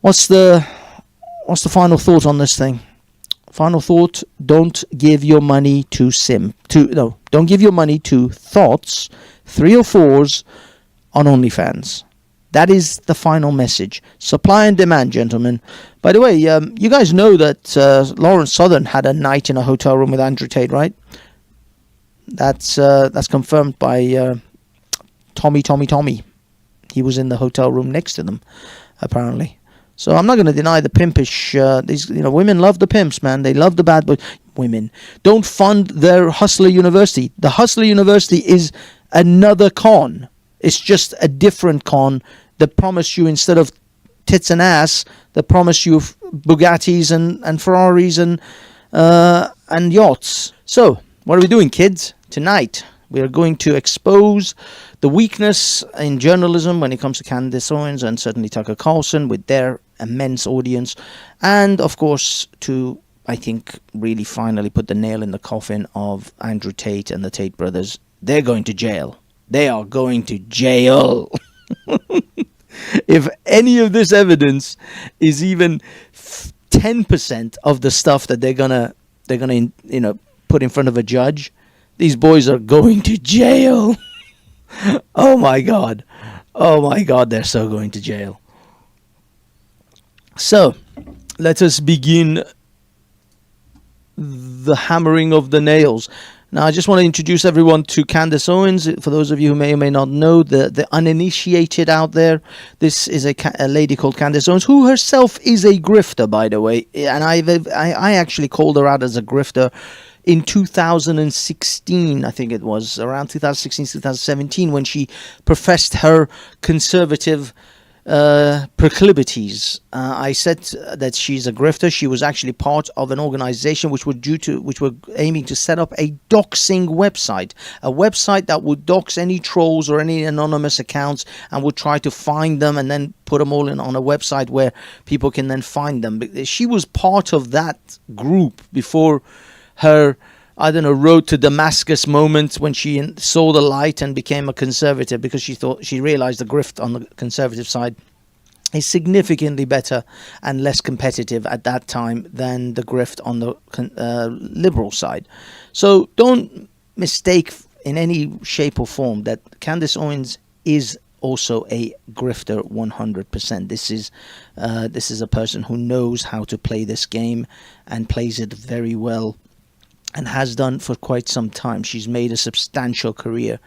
What's the final thought on this thing? Final thought: don't give your money to don't give your money to thoughts, 3 or 4s on OnlyFans. That is the final message. Supply and demand, gentlemen. By the way, you guys know that Lawrence Southern had a night in a hotel room with Andrew Tate, right? That's confirmed by Tommy. He was in the hotel room next to them, apparently. So I'm not going to deny the pimpish. These women love the pimps, man. They love the bad boys. Women don't fund their Hustler University. The Hustler University is another con. It's just a different con that promise you, instead of tits and ass, that promise you Bugattis and Ferraris and yachts. So what are we doing, kids? Tonight we are going to expose the weakness in journalism when it comes to Candace Owens and certainly Tucker Carlson with their immense audience, and of course to, I think, really finally put the nail in the coffin of Andrew Tate and the Tate brothers. They're going to jail. They are going to jail. If any of this evidence is even 10% of the stuff that they're gonna put in front of a judge, these boys are going to jail. Oh my God, they're so going to jail. So let us begin the hammering of the nails. Now, I just want to introduce everyone to Candace Owens. For those of you who may or may not know, the uninitiated out there, this is a lady called Candace Owens, who herself is a grifter, by the way. And I actually called her out as a grifter in 2016, I think it was, around 2016, 2017, when she professed her conservative proclivities. I said that she's a grifter. She was actually part of an organization which were aiming to set up a doxing website, a website that would dox any trolls or any anonymous accounts and would try to find them and then put them all on a website where people can then find them. She was part of that group before her, I don't know, road to Damascus moment when she saw the light and became a conservative, because she realized the grift on the conservative side is significantly better and less competitive at that time than the grift on the liberal side. So don't mistake in any shape or form that Candace Owens is also a grifter 100%. This is a person who knows how to play this game and plays it very well, and has done for quite some time. She's made a substantial career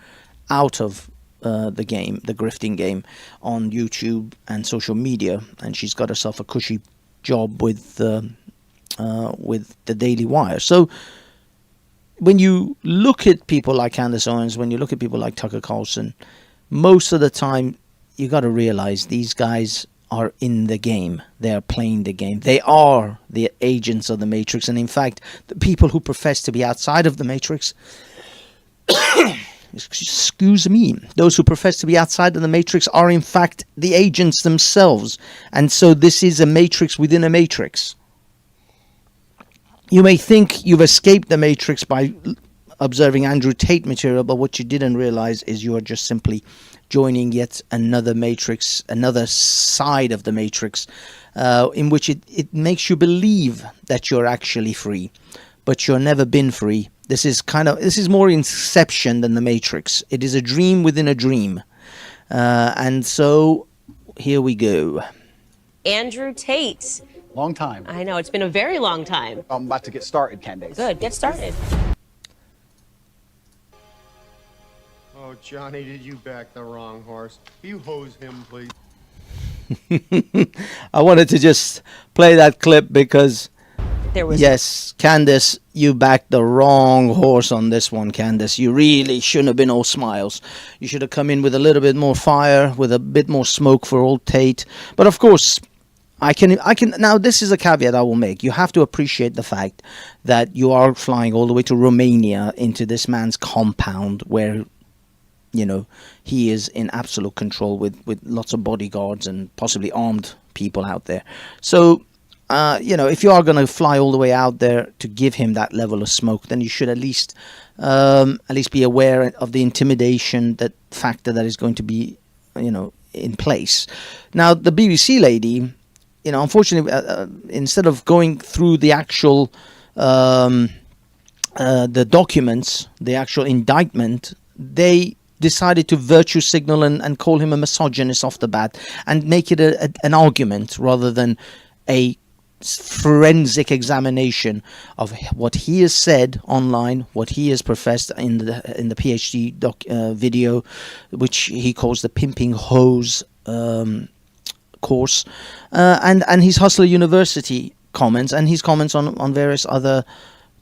out of the game, the grifting game, on YouTube and social media, and she's got herself a cushy job with the Daily Wire. So when you look at people like Candace Owens, when you look at people like Tucker Carlson, most of the time you got to realize these guys are in the game. They are playing the game. They are the agents of the Matrix. And in fact, the people who profess to be outside of the Matrix, excuse me, those who profess to be outside of the Matrix are in fact the agents themselves. And so this is a Matrix within a Matrix. You may think you've escaped the Matrix by observing Andrew Tate material, but what you didn't realize is you are just simply joining yet another Matrix, another side of the Matrix, in which it makes you believe that you're actually free, but you're never been free. This is more Inception than the Matrix. It is a dream within a dream. And so here we go. Andrew Tate. Long time. I know, it's been a very long time. I'm about to get started, Candace. Good, get started. Oh, Johnny, did you back the wrong horse? Will you hose him, please? I wanted to just play that clip because, Yes, Candace, you backed the wrong horse on this one, Candace. You really shouldn't have been all smiles. You should have come in with a little bit more fire, with a bit more smoke for old Tate. But of course, I can now, this is a caveat I will make. You have to appreciate the fact that you are flying all the way to Romania into this man's compound where, you know, he is in absolute control with lots of bodyguards and possibly armed people out there. So, if you are going to fly all the way out there to give him that level of smoke, then you should at least be aware of the intimidation, that factor that is going to be, in place. Now, the BBC lady, unfortunately, instead of going through the actual the documents, the actual indictment, they decided to virtue signal and call him a misogynist off the bat and make it an argument rather than a forensic examination of what he has said online, what he has professed in the PhD video, which he calls the pimping hose course, and his Hustler University comments and his comments on various other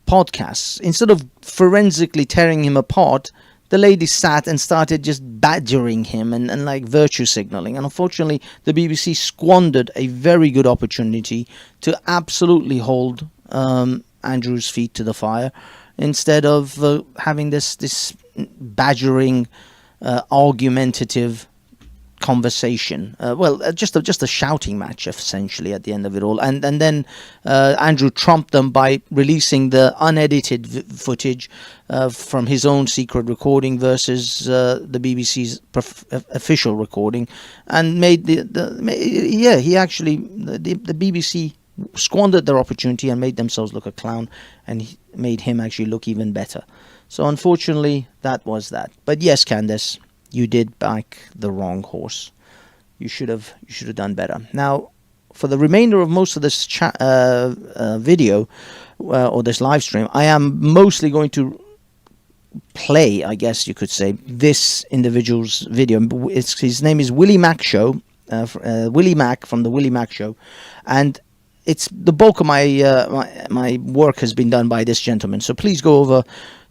podcasts. Instead of forensically tearing him apart, the lady sat and started just badgering him and like virtue signaling. And unfortunately, the BBC squandered a very good opportunity to absolutely hold Andrew's feet to the fire, instead of having this badgering, argumentative conversation. Just a shouting match essentially at the end of it all. And then Andrew trumped them by releasing the unedited footage from his own secret recording versus the BBC's official recording, and made the BBC squandered their opportunity and made themselves look a clown, and made him actually look even better. So unfortunately, that was that. But yes, Candace, you did back the wrong horse. You should have done better. Now, for the remainder of most of this video or this live stream, I am mostly going to play, I guess you could say, this individual's video. His name is Willie Mac Show, Willie Mac from the Willie Mac Show, and it's the bulk of my work has been done by this gentleman. So please go over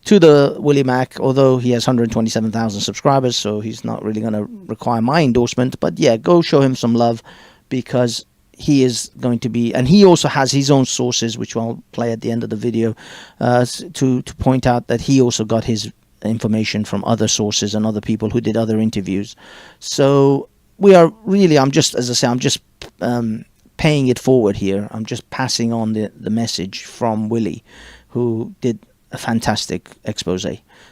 to the Willie Mac, although he has 127,000 subscribers, so he's not really going to require my endorsement. But yeah, go show him some love, because he is going to be, and he also has his own sources, which I'll play at the end of the video, to point out that he also got his information from other sources and other people who did other interviews. So we are really, I'm just paying it forward here. I'm just passing on the message from Willie, who did a fantastic expose.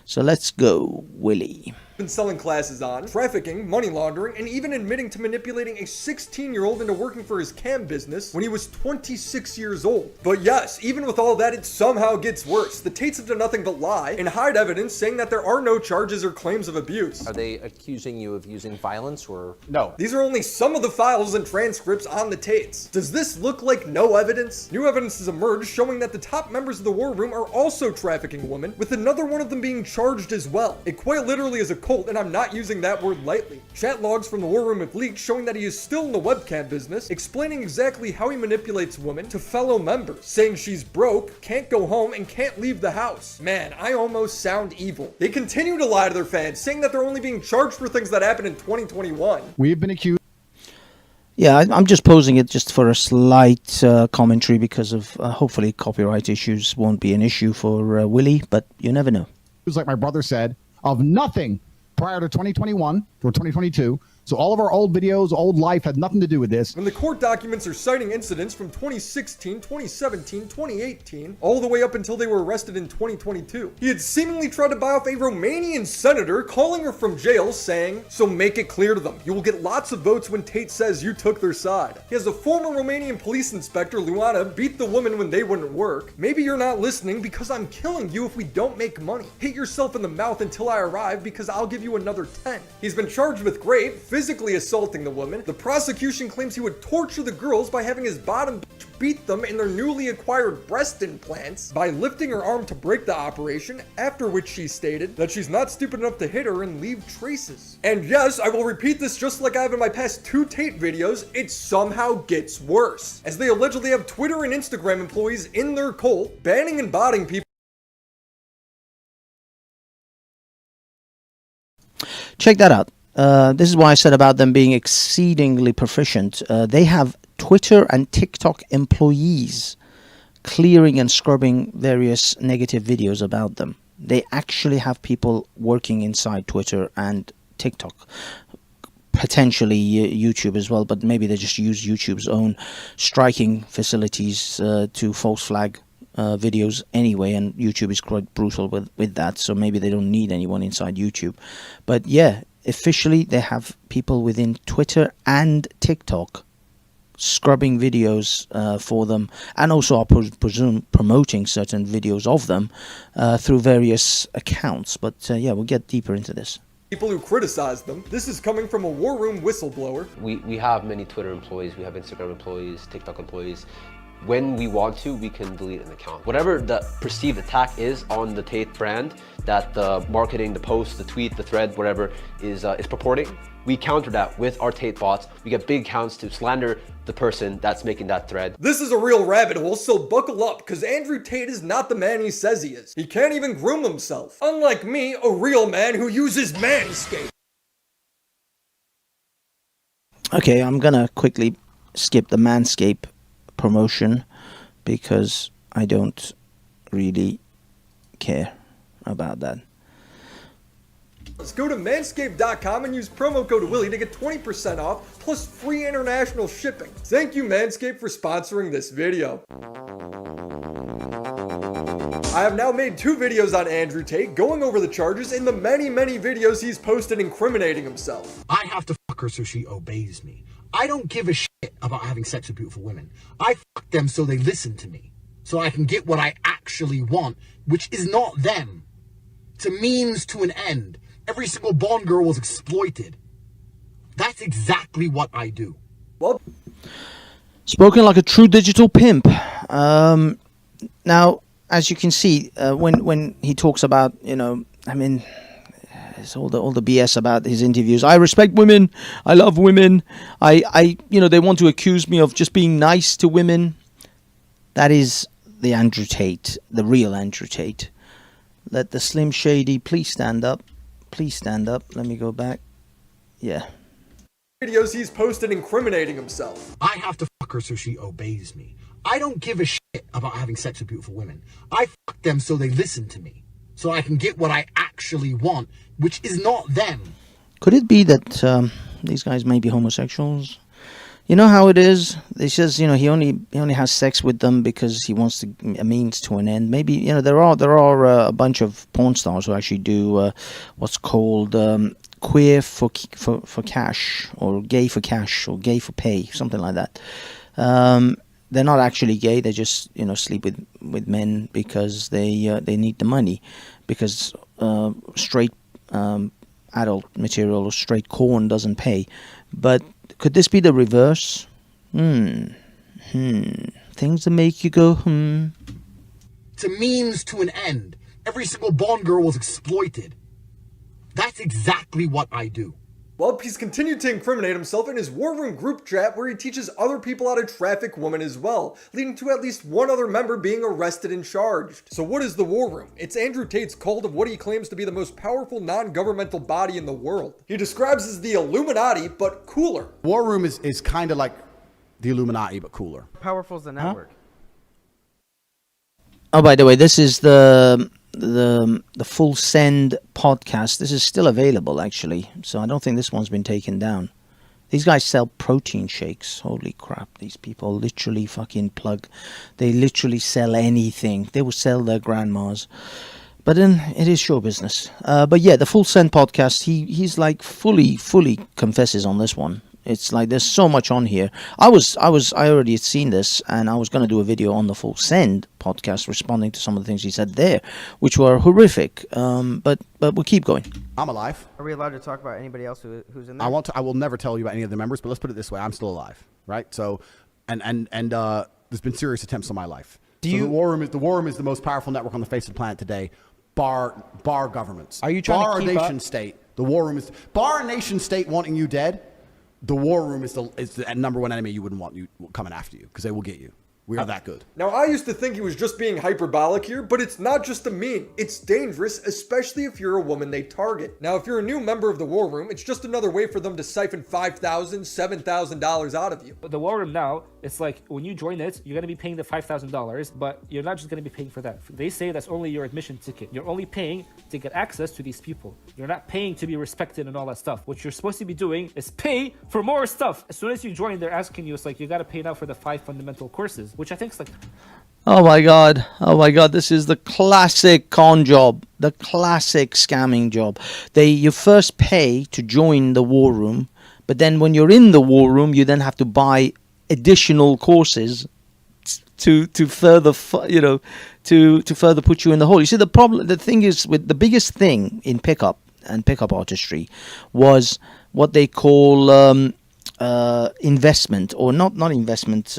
So let's go, Willie. Been selling classes on trafficking, money laundering, and even admitting to manipulating a 16-year-old into working for his cam business when he was 26 years old. But yes, even with all that, it somehow gets worse. The Tates have done nothing but lie and hide evidence saying that there are no charges or claims of abuse. Are they accusing you of using violence or? No. These are only some of the files and transcripts on the Tates. Does this look like no evidence? New evidence has emerged showing that the top members of the war room are also trafficking women, with another one of them being charged as well. It quite literally is a cult, and I'm not using that word lightly. Chat logs from the war room have leaked showing that he is still in the webcam business, explaining exactly how he manipulates women to fellow members, saying she's broke, can't go home, and can't leave the house. Man, I almost sound evil. They continue to lie to their fans, saying that they're only being charged for things that happened in 2021. We have been accused. Yeah, I'm just posing it just for a slight commentary, because of hopefully copyright issues won't be an issue for Willie, but you never know. It was like my brother said, of nothing prior to 2021 or 2022. So all of our old videos, old life had nothing to do with this. When the court documents are citing incidents from 2016, 2017, 2018, all the way up until they were arrested in 2022. He had seemingly tried to buy off a Romanian senator, calling her from jail, saying, "So make it clear to them. You will get lots of votes when Tate says you took their side." He has a former Romanian police inspector, Luana, beat the woman when they wouldn't work. "Maybe you're not listening because I'm killing you if we don't make money. Hit yourself in the mouth until I arrive because I'll give you another 10. He's been charged with rape, physically assaulting the woman. The prosecution claims he would torture the girls by having his bottom bitch beat them in their newly acquired breast implants by lifting her arm to break the operation, after which she stated that she's not stupid enough to hit her and leave traces. And yes, I will repeat this just like I have in my past 2 Tate videos, it somehow gets worse, as they allegedly have Twitter and Instagram employees in their cult, banning and botting people. Check that out. This is why I said about them being exceedingly proficient. They have Twitter and TikTok employees clearing and scrubbing various negative videos about them. They actually have people working inside Twitter and TikTok. Potentially YouTube as well, but maybe they just use YouTube's own striking facilities to false flag videos anyway, and YouTube is quite brutal with that, so maybe they don't need anyone inside YouTube. But yeah, officially they have people within Twitter and TikTok scrubbing videos for them, and also I presume promoting certain videos of them through various accounts. But yeah, we'll get deeper into this. People who criticize them. This is coming from a War Room whistleblower. We have many Twitter employees, we have Instagram employees, TikTok employees. When we want to, we can delete an account. Whatever the perceived attack is on the TATE brand, that the marketing, the post, the tweet, the thread, whatever is purporting, we counter that with our TATE bots. We get big accounts to slander the person that's making that thread. This is a real rabbit hole, so buckle up, because Andrew Tate is not the man he says he is. He can't even groom himself. Unlike me, a real man who uses Manscaped. Okay, I'm gonna quickly skip the Manscaped promotion because I don't really care about that. Let's go to manscaped.com and use promo code Willie to get 20% off plus free international shipping. Thank you, Manscaped, for sponsoring this video. I have now made 2 videos on Andrew Tate going over the charges in the many videos he's posted incriminating himself. I have to fuck her so she obeys me. I don't give a shit about having sex with beautiful women. I fuck them so they listen to me. So I can get what I actually want, which is not them. It's a means to an end. Every single Bond girl was exploited. That's exactly what I do. Well, spoken like a true digital pimp. Now, as you can see, when he talks about, it's all the BS about his interviews. I respect women. I love women. I they want to accuse me of just being nice to women. That is the Andrew Tate, the real Andrew Tate. Let the Slim Shady please stand up. Please stand up. Let me go back. Yeah. Videos he's posted incriminating himself. I have to fuck her so she obeys me. I don't give a shit about having sex with beautiful women. I fuck them so they listen to me. So I can get what I actually want, which is not them. Could it be that these guys may be homosexuals? You know how it is? He says, he only has sex with them because he wants a means to an end. Maybe, there are a bunch of porn stars who actually do what's called queer for cash, or gay for cash, or gay for pay, something like that. They're not actually gay. They just sleep with men because they need the money, because straight adult material or straight corn doesn't pay. But could this be the reverse? Things that make you go It's a means to an end. Every single Bond girl was exploited. That's exactly what I do. Well, he's continued to incriminate himself in his War Room group chat, where he teaches other people how to traffic women as well, leading to at least one other member being arrested and charged. So what is the War Room? It's Andrew Tate's cult of what he claims to be the most powerful non-governmental body in the world. He describes as the Illuminati, but cooler. War Room is kind of like the Illuminati, but cooler. Powerful as the network. Oh, by the way, this is the Full Send podcast. This is still available, actually, so I don't think this one's been taken down. These guys sell protein shakes. Holy crap, these people literally fucking plug. They literally sell anything. They will sell their grandmas. But then it is show business. But yeah, the Full Send podcast, he's like fully confesses on this one. It's like there's so much on here. I already had seen this, and I was going to do a video on the Full Send podcast responding to some of the things he said there, which were horrific. But we'll keep going. I'm alive. Are we allowed to talk about anybody else who's in there? I will never tell you about any of the members, but let's put it this way: I'm still alive, right? So, and there's been serious attempts on my life. The War Room is the most powerful network on the face of the planet today, bar governments. Are you trying to keep bar a nation state? The War Room is bar a nation state wanting you dead. The War Room is the number one enemy you wouldn't want you coming after you, because they will get you. We are that good. Now, I used to think he was just being hyperbolic here, but it's not just a meme. It's dangerous, especially if you're a woman they target. Now, if you're a new member of the War Room, it's just another way for them to siphon $5,000, $7,000 out of you. But the War Room now, it's like when you join it, you're going to be paying the $5,000, but you're not just going to be paying for that. They say that's only your admission ticket. You're only paying to get access to these people. You're not paying to be respected and all that stuff. What you're supposed to be doing is pay for more stuff. As soon as you join, they're asking you, it's like, you got to pay now for the 5 fundamental courses, which I think is like... Oh my god, this is the classic con job, the classic scamming job. You first pay to join the War Room, but then when you're in the War Room, you then have to buy additional courses to further to further put you in the hole. You see, the thing is, with the biggest thing in pickup and pickup artistry was what they call investment, or not investment.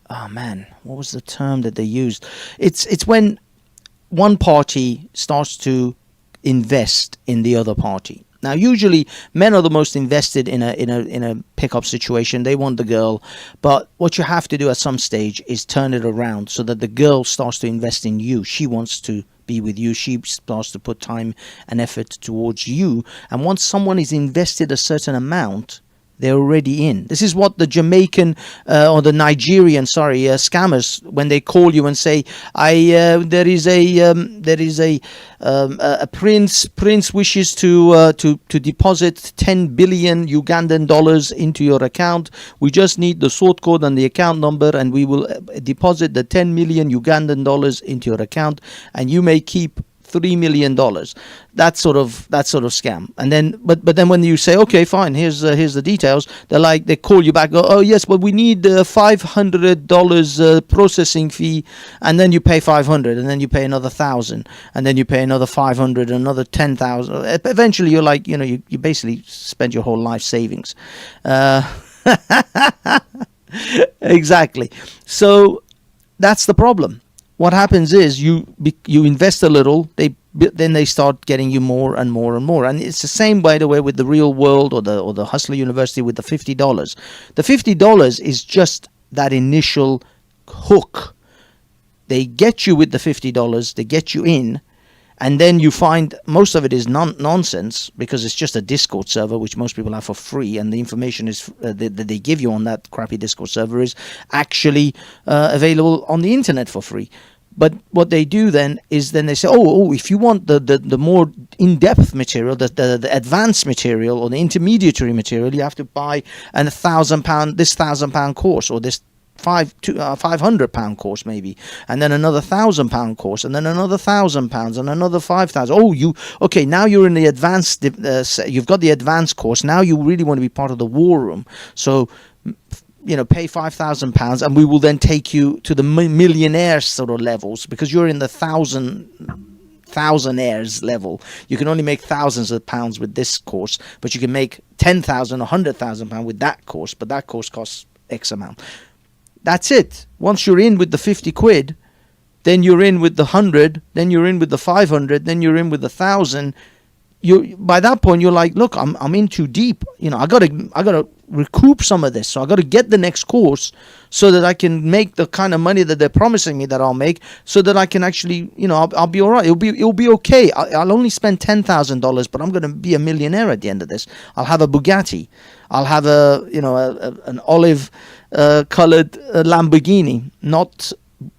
Oh man, what was the term that they used? It's when one party starts to invest in the other party. Now, usually men are the most invested in a pickup situation. They want the girl, but what you have to do at some stage is turn it around so that the girl starts to invest in you. She wants to be with you. She starts to put time and effort towards you. And once someone is invested a certain amount, they're already in. This is what the Jamaican or the Nigerian, scammers, when they call you and say, there is a prince wishes to deposit 10 billion Ugandan dollars into your account. We just need the sort code and the account number, and we will deposit the 10 million Ugandan dollars into your account, and you may keep $3 million. That sort of scam. And then but then when you say, okay, fine, here's the details, they call you back, oh yes, but we need $500 processing fee, and then you pay 500, and then you pay another 1,000, and then you pay another 500, another 10,000. Eventually you're like, you basically spend your whole life savings. Exactly. So that's the problem. What happens is you invest a little, then they start getting you more and more and more. And it's the same, by the way, with the Real World or the Hustler University with the $50. The $50 is just that initial hook. They get you with the $50, they get you in, and then you find most of it is nonsense, because it's just a Discord server, which most people have for free, and the information is that they give you on that crappy Discord server is actually available on the internet for free. But what they do then is they say, oh, if you want the more in-depth material, the advanced material or the intermediary material, you have to buy this £1,000 course, or this £500 course maybe, and then another £1,000 course, and then another £1,000, and another 5,000. Now you're in the advanced. You've got the advanced course. Now you really want to be part of the war room. So, pay £5,000, and we will then take you to the millionaire sort of levels, because you're in the thousandaires level. You can only make thousands of pounds with this course, but you can make 10,000, 100,000 pounds with that course. But that course costs X amount. That's it. Once you're in with the 50 quid, then you're in with the 100, then you're in with the 500, then you're in with the 1,000. By that point you're like, look, I'm in too deep. I gotta recoup some of this. So I gotta get the next course so that I can make the kind of money that they're promising me that I'll make, so that I can actually, I'll be all right. It'll be okay. I'll only spend $10,000, but I'm gonna be a millionaire at the end of this. I'll have a Bugatti. I'll have an olive colored Lamborghini, not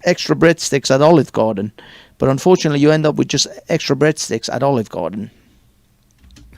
extra breadsticks at Olive Garden. But unfortunately, you end up with just extra breadsticks at Olive Garden.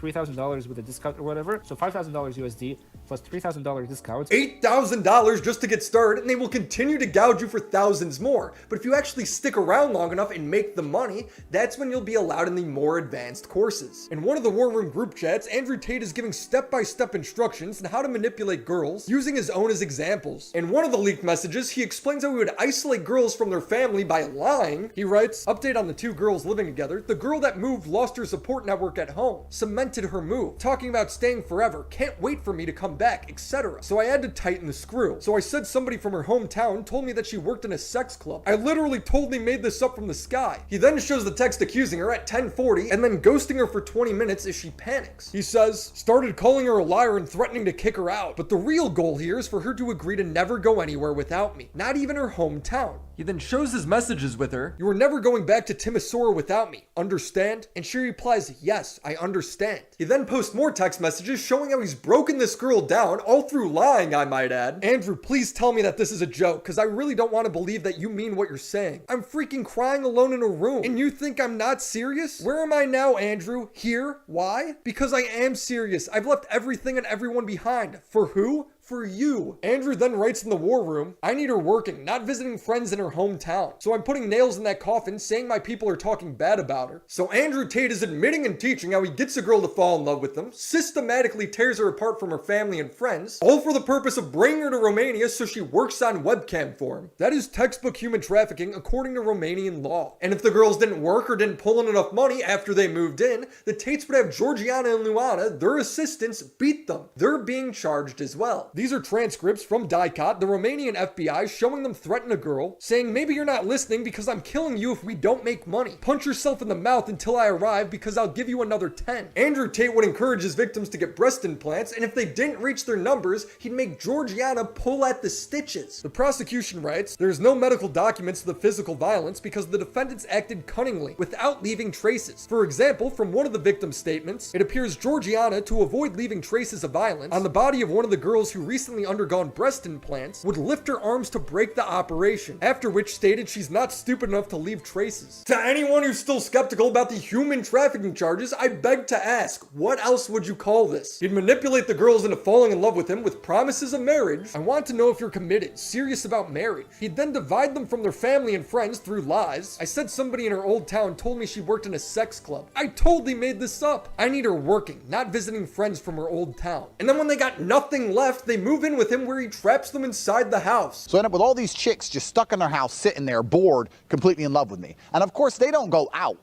$3,000 with a discount or whatever. So $5,000 USD plus $3,000 discount. $8,000 just to get started, and they will continue to gouge you for thousands more. But if you actually stick around long enough and make the money, that's when you'll be allowed in the more advanced courses. In one of the War Room group chats, Andrew Tate is giving step-by-step instructions on how to manipulate girls, using his own as examples. In one of the leaked messages, he explains how he would isolate girls from their family by lying. He writes, update on the two girls living together. The girl that moved lost her support network at home. Cemented her move, talking about staying forever, can't wait for me to come back, etc. So I had to tighten the screw. So I said somebody from her hometown told me that she worked in a sex club. I literally totally made this up from the sky. He then shows the text accusing her at 10:40 and then ghosting her for 20 minutes as she panics. He says, started calling her a liar and threatening to kick her out. But the real goal here is for her to agree to never go anywhere without me, not even her hometown. He then shows his messages with her. You are never going back to Timisoara without me. Understand? And she replies, yes, I understand. He then posts more text messages showing how he's broken this girl down, all through lying, I might add. Andrew, please tell me that this is a joke, because I really don't want to believe that you mean what you're saying. I'm freaking crying alone in a room, and you think I'm not serious? Where am I now, Andrew? Here? Why? Because I am serious. I've left everything and everyone behind. For who? for you. Andrew then writes in the war room, I need her working, not visiting friends in her hometown. So I'm putting nails in that coffin saying my people are talking bad about her. So Andrew Tate is admitting and teaching how he gets a girl to fall in love with him, systematically tears her apart from her family and friends, all for the purpose of bringing her to Romania so she works on webcam for him. That is textbook human trafficking according to Romanian law. And if the girls didn't work or didn't pull in enough money after they moved in, the Tates would have Georgiana and Luana, their assistants, beat them. They're being charged as well. These are transcripts from DICOT, the Romanian FBI, showing them threaten a girl, saying maybe you're not listening because I'm killing you if we don't make money. Punch yourself in the mouth until I arrive because I'll give you another 10. Andrew Tate would encourage his victims to get breast implants, and if they didn't reach their numbers, he'd make Georgiana pull at the stitches. The prosecution writes, there's no medical documents of the physical violence because the defendants acted cunningly, without leaving traces. For example, from one of the victim's statements, it appears Georgiana, to avoid leaving traces of violence on the body of one of the girls who recently undergone breast implants, would lift her arms to break the operation, after which stated she's not stupid enough to leave traces. To anyone who's still skeptical about the human trafficking charges, I beg to ask, what else would you call this? He'd manipulate the girls into falling in love with him with promises of marriage. I want to know if you're committed, serious about marriage. He'd then divide them from their family and friends through lies. I said somebody in her old town told me she worked in a sex club. I totally made this up. I need her working, not visiting friends from her old town. And then when they got nothing left, they move in with him where he traps them inside the house. So I end up with all these chicks just stuck in their house, sitting there, bored, completely in love with me. And of course, they don't go out.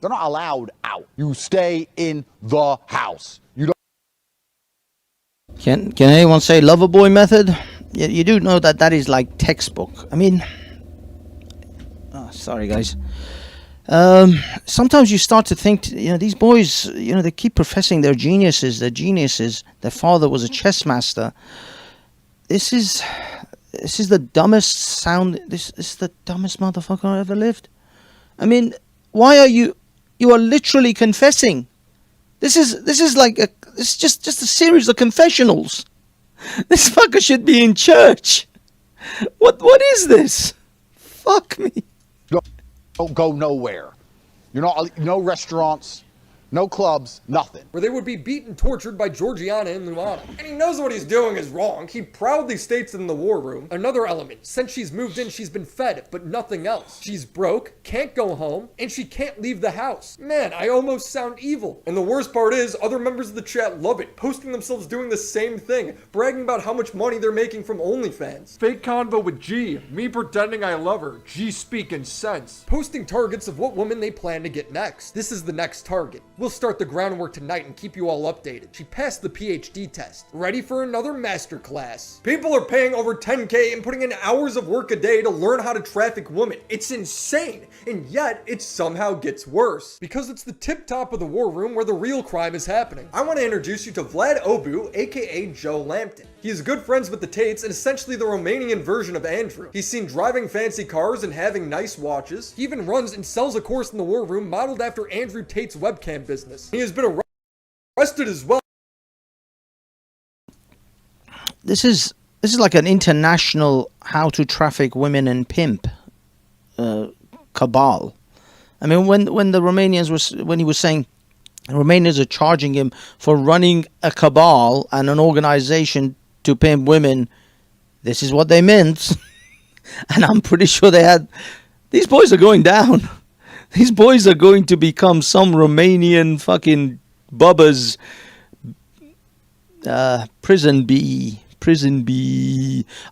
They're not allowed out. You stay in the house. You don't. Can anyone say lover boy method? You do know that is like textbook. I mean, sorry guys. Sometimes you start to think, these boys, they keep professing they're geniuses. Their father was a chess master. This is the dumbest sound. This is the dumbest motherfucker I ever lived. I mean, why are you are literally confessing. This is like it's just a series of confessionals. This fucker should be in church. What is this? Fuck me. Don't go nowhere. You're not, no restaurants, no clubs, nothing. Where they would be beaten, tortured by Georgiana and Luana. And he knows what he's doing is wrong. He proudly states in the war room. Another element. Since she's moved in, she's been fed, but nothing else. She's broke, can't go home, and she can't leave the house. Man, I almost sound evil. And the worst part is, other members of the chat love it, posting themselves doing the same thing, bragging about how much money they're making from OnlyFans. Fake convo with G, me pretending I love her, G speaking sense. Posting targets of what woman they plan to get next. This is the next target. We'll start the groundwork tonight and keep you all updated. She passed the PhD test. Ready for another masterclass. People are paying over $10K and putting in hours of work a day to learn how to traffic women. It's insane. And yet, it somehow gets worse. Because it's the tip top of the war room where the real crime is happening. I want to introduce you to Vlad Obu, aka Joe Lampton. He is good friends with the Tates and essentially the Romanian version of Andrew. He's seen driving fancy cars and having nice watches. He even runs and sells a course in the war room modeled after Andrew Tate's webcam business. He has been arrested as well. This is like an international how to traffic women and pimp cabal. I mean, when the Romanians when he was saying Romanians are charging him for running a cabal and an organization to pimp women, this is what they meant. And I'm pretty sure these boys are going down. These boys are going to become some Romanian fucking bubbas prison bee.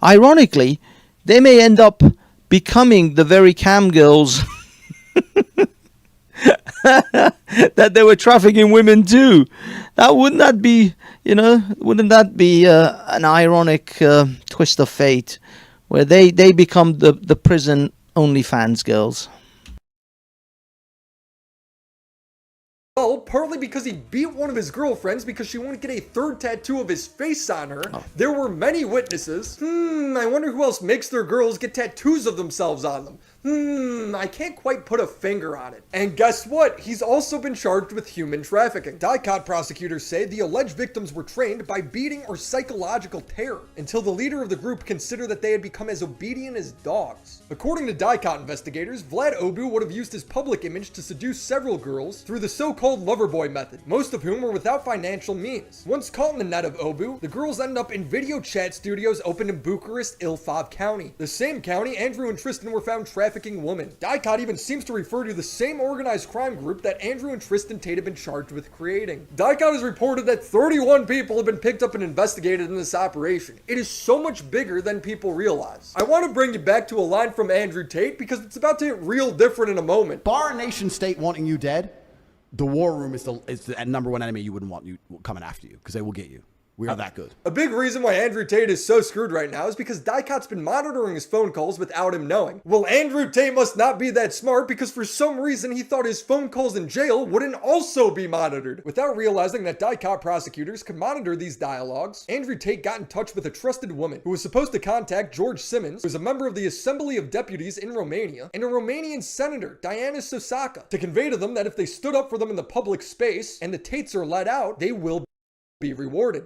Ironically, they may end up becoming the very cam girls that they were trafficking women too. Wouldn't that be an ironic twist of fate, where they become the prison OnlyFans girls? Well, partly because he beat one of his girlfriends because she wouldn't get a third tattoo of his face on her. Oh. There were many witnesses. I wonder who else makes their girls get tattoos of themselves on them. I can't quite put a finger on it. And guess what? He's also been charged with human trafficking. TATE prosecutors say the alleged victims were trained by beating or psychological terror until the leader of the group considered that they had become as obedient as dogs. According to TATE investigators, Vlad Obu would have used his public image to seduce several girls through the so-called lover boy method, most of whom were without financial means. Once caught in the net of Obu, the girls ended up in video chat studios opened in Bucharest, Ilfov County, the same county Andrew and Tristan were found trafficking women. TATE even seems to refer to the same organized crime group that Andrew and Tristan Tate have been charged with creating. TATE has reported that 31 people have been picked up and investigated in this operation. It is so much bigger than people realize. I want to bring you back to a line from Andrew Tate because it's about to get real different in a moment. Bar a nation state wanting you dead, the war room is the number one enemy you wouldn't want you coming after you because they will get you. We are that good. A big reason why Andrew Tate is so screwed right now is because TATE's been monitoring his phone calls without him knowing. Well, Andrew Tate must not be that smart because for some reason he thought his phone calls in jail wouldn't also be monitored. Without realizing that TATE prosecutors could monitor these dialogues, Andrew Tate got in touch with a trusted woman who was supposed to contact George Simmons, who is a member of the Assembly of Deputies in Romania, and a Romanian senator, Diana Sosaka, to convey to them that if they stood up for them in the public space and the Tates are let out, they will be rewarded.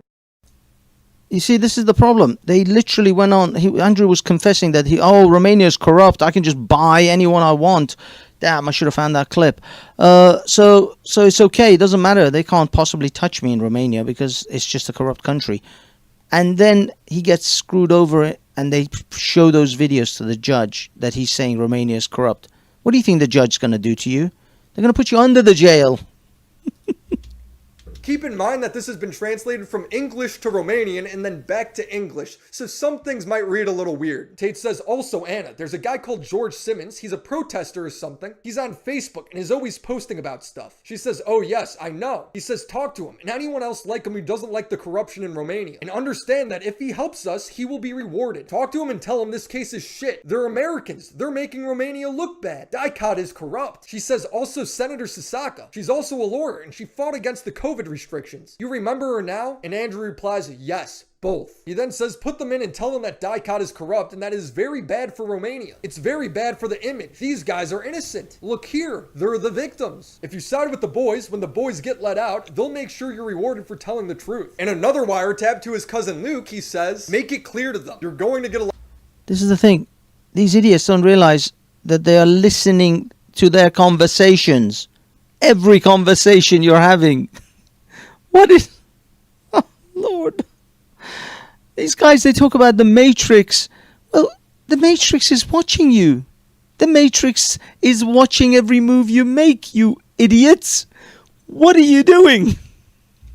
You see, this is the problem. They literally went on. Andrew was confessing that Romania is corrupt. I can just buy anyone I want. Damn, I should have found that clip. So it's okay. It doesn't matter. They can't possibly touch me in Romania because it's just a corrupt country. And then he gets screwed over it, and they show those videos to the judge that he's saying Romania is corrupt. What do you think the judge's going to do to you? They're going to put you under the jail. Keep in mind that this has been translated from English to Romanian and then back to English, so some things might read a little weird. Tate says, also, Anna, there's a guy called George Simmons. He's a protester or something. He's on Facebook and is always posting about stuff. She says, oh yes, I know. He says, talk to him and anyone else like him who doesn't like the corruption in Romania. And understand that if he helps us, he will be rewarded. Talk to him and tell him this case is shit. They're Americans. They're making Romania look bad. TATE is corrupt. She says, also Senator Sosaka. She's also a lawyer and she fought against the COVID restrictions. You remember her now? And Andrew replies, yes, both. He then says, put them in and tell them that TATE is corrupt and that is very bad for Romania. It's very bad for the image. These guys are innocent. Look here, they're the victims. If you side with the boys, when the boys get let out, they'll make sure you're rewarded for telling the truth. In another wiretap to his cousin Luke, he says, make it clear to them, you're going to get a... This is the thing. These idiots don't realize that they are listening to their conversations. Every conversation you're having. What is... Oh, Lord. These guys, they talk about the Matrix. Well, the Matrix is watching you. The Matrix is watching every move you make, you idiots. What are you doing?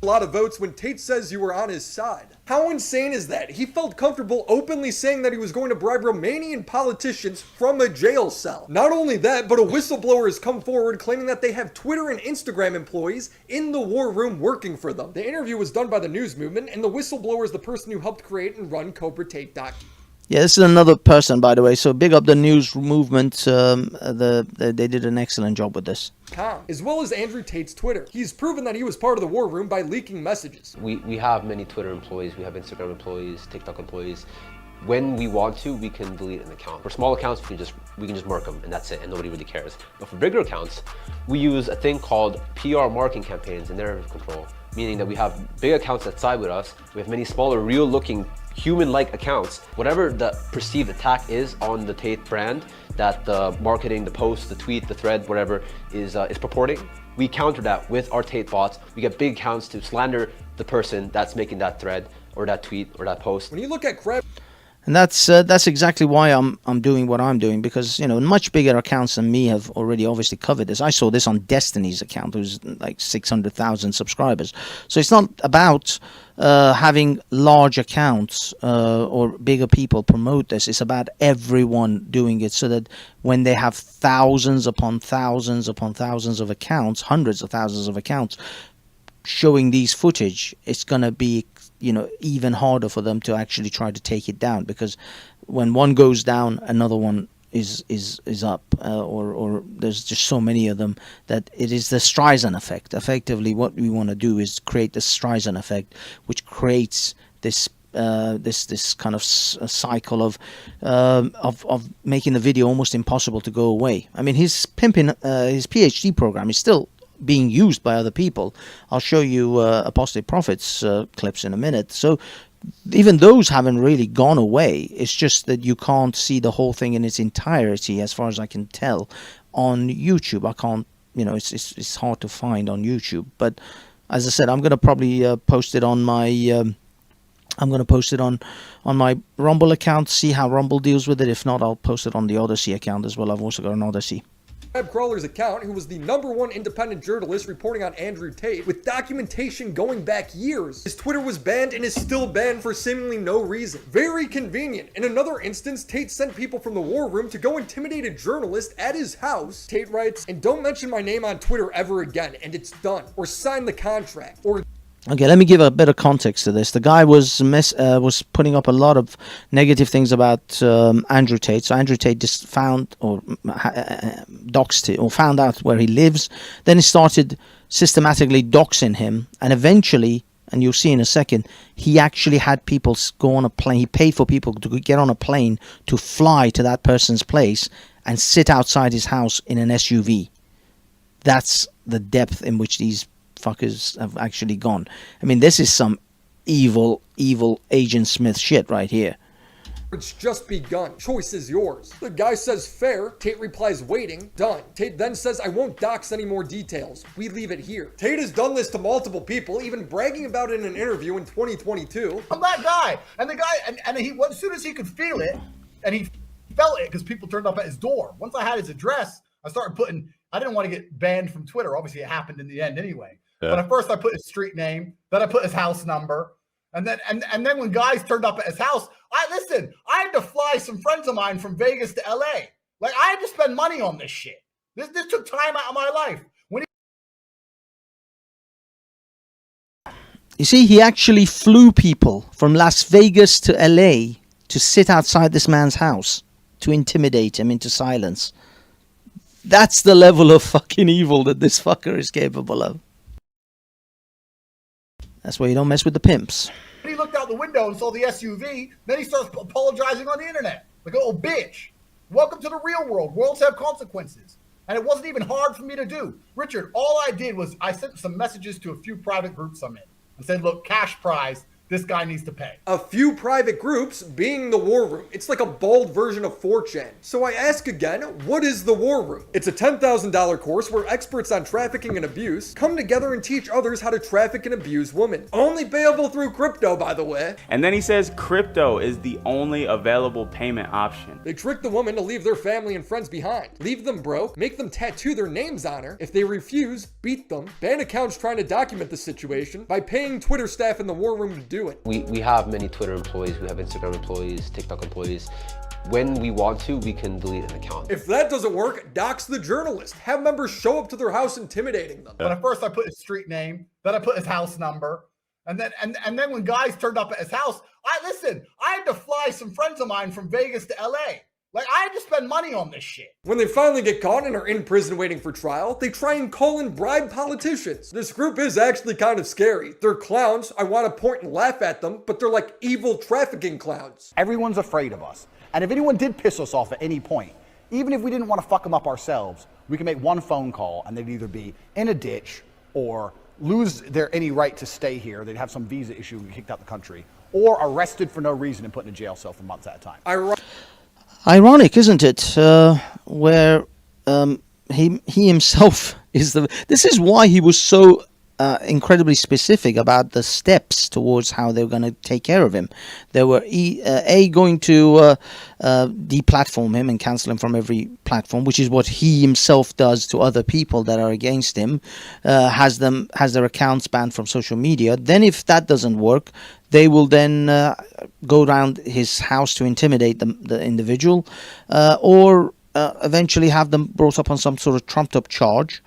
A lot of votes when Tate says you were on his side. How insane is that? He felt comfortable openly saying that he was going to bribe Romanian politicians from a jail cell. Not only that, but a whistleblower has come forward claiming that they have Twitter and Instagram employees in the war room working for them. The interview was done by the news movement, and the whistleblower is the person who helped create and run CobraTate.com. Yeah, this is another person, by the way. So big up the news movement. They did an excellent job with this. As well as Andrew Tate's Twitter. He's proven that he was part of the war room by leaking messages. We have many Twitter employees, we have Instagram employees, TikTok employees. When we want to, we can delete an account. For small accounts, we can just mark them and that's it, and nobody really cares. But for bigger accounts, we use a thing called PR marketing campaigns and narrative control, meaning that we have big accounts that side with us. We have many smaller, real-looking, human-like accounts. Whatever the perceived attack is on the Tate brand that the marketing, the post, the tweet, the thread, whatever is purporting, we counter that with our Tate bots. We get big accounts to slander the person that's making that thread or that tweet or that post. When you look at Crab... And that's exactly why I'm doing what I'm doing, because much bigger accounts than me have already obviously covered this. I saw this on Destiny's account, who's like 600,000 subscribers. So it's not about having large accounts or bigger people promote this. It's about everyone doing it, so that when they have thousands upon thousands upon thousands of accounts, hundreds of thousands of accounts showing these footage, it's gonna be even harder for them to actually try to take it down, because when one goes down, another one is up, or there's just so many of them that it is the Streisand effect. Effectively, what we want to do is create the Streisand effect, which creates this this kind of cycle of making the video almost impossible to go away. I mean, his PhD program is still being used by other people. I'll show you Apostate Prophets clips in a minute. So even those haven't really gone away. It's just that you can't see the whole thing in its entirety, as far as I can tell, on YouTube. I can't, it's hard to find on YouTube. But as I said, I'm going to probably post it on my on my Rumble account, see how Rumble deals with it. If not, I'll post it on the Odyssey account as well. I've also got an Odyssey web crawler's account, who was the #1 independent journalist reporting on Andrew Tate with documentation going back years. His Twitter was banned and is still banned for seemingly no reason. Very convenient. In another instance, Tate sent people from the war room to go intimidate a journalist at his house. Tate writes, "And don't mention my name on Twitter ever again, and it's done. Or sign the contract. Or..." Okay, let me give a bit of context to this. The guy was putting up a lot of negative things about Andrew Tate. So Andrew Tate just found or doxed it, or found out where he lives. Then he started systematically doxing him, and eventually, and you'll see in a second, he actually had people go on a plane. He paid for people to get on a plane to fly to that person's place and sit outside his house in an SUV. That's the depth in which these fuckers have actually gone. I mean, this is some evil Agent Smith shit right here. "It's just begun. Choice is yours." The guy says fair. Tate replies waiting. Done. Tate then says, "I won't dox any more details. We leave it here." Tate has done this to multiple people, even bragging about it in an interview in 2022. I'm that guy. And the guy, and he, as soon as he could feel it, and he felt it because people turned up at his door. Once I had his address, I started putting, I didn't want to get banned from Twitter. Obviously, it happened in the end anyway. Yeah. But at first I put his street name, then I put his house number. And then when guys turned up at his house, I had to fly some friends of mine from Vegas to LA. Like, I had to spend money on this shit. This took time out of my life. You see, he actually flew people from Las Vegas to LA to sit outside this man's house to intimidate him into silence. That's the level of fucking evil that this fucker is capable of. That's why you don't mess with the pimps. He looked out the window and saw the SUV. Then he starts apologizing on the internet. Like, oh, bitch. Welcome to the real world. Worlds have consequences. And it wasn't even hard for me to do. Richard, all I did was I sent some messages to a few private groups I'm in and said, look, cash prize. This guy needs to pay. A few private groups being the War Room. It's like a bald version of 4chan. So I ask again, what is the War Room? It's a $10,000 course where experts on trafficking and abuse come together and teach others how to traffic and abuse women. Only payable through crypto, by the way. And then he says crypto is the only available payment option. They trick the woman to leave their family and friends behind. Leave them broke, make them tattoo their names on her. If they refuse, beat them. Ban accounts trying to document the situation by paying Twitter staff in the War Room to do it. We have many Twitter employees, we have Instagram employees, TikTok employees. When we want to, we can delete an account. If that doesn't work, dox the journalist. Have members show up to their house intimidating them. But at first I put his street name, then I put his house number. And then when guys turned up at his house, I had to fly some friends of mine from Vegas to LA. Like, I had to spend money on this shit. When they finally get caught and are in prison waiting for trial, they try and call and bribe politicians. This group is actually kind of scary. They're clowns. I want to point and laugh at them, but they're like evil trafficking clowns. Everyone's afraid of us. And if anyone did piss us off at any point, even if we didn't want to fuck them up ourselves, we can make one phone call and they'd either be in a ditch or lose their any right to stay here. They'd have some visa issue and get kicked out the country, or arrested for no reason and put in a jail cell for months at a time. Ironic, isn't it? Where he himself is the. This is why he was so incredibly specific about the steps towards how they were going to take care of him. They were going to deplatform him and cancel him from every platform, which is what he himself does to other people that are against him. Has their accounts banned from social media. Then, if that doesn't work, they will then go around his house to intimidate the individual, or eventually have them brought up on some sort of trumped-up charge.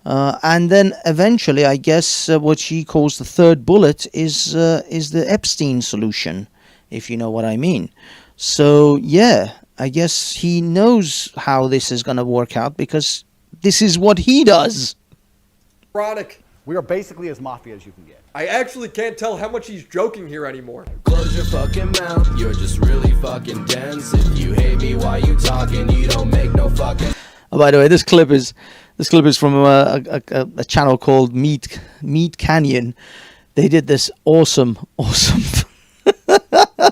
And then eventually, I guess, what she calls the third bullet is the Epstein solution, if you know what I mean. So, yeah, I guess he knows how this is going to work out because this is what he does. Ironic. We are basically as mafia as you can get. I actually can't tell how much he's joking here anymore. Close your fucking mouth, you're just really fucking dense. If you hate me while you talking, you don't make no fucking... Oh, by the way, this clip is from a channel called Meat Canyon. They did this awesome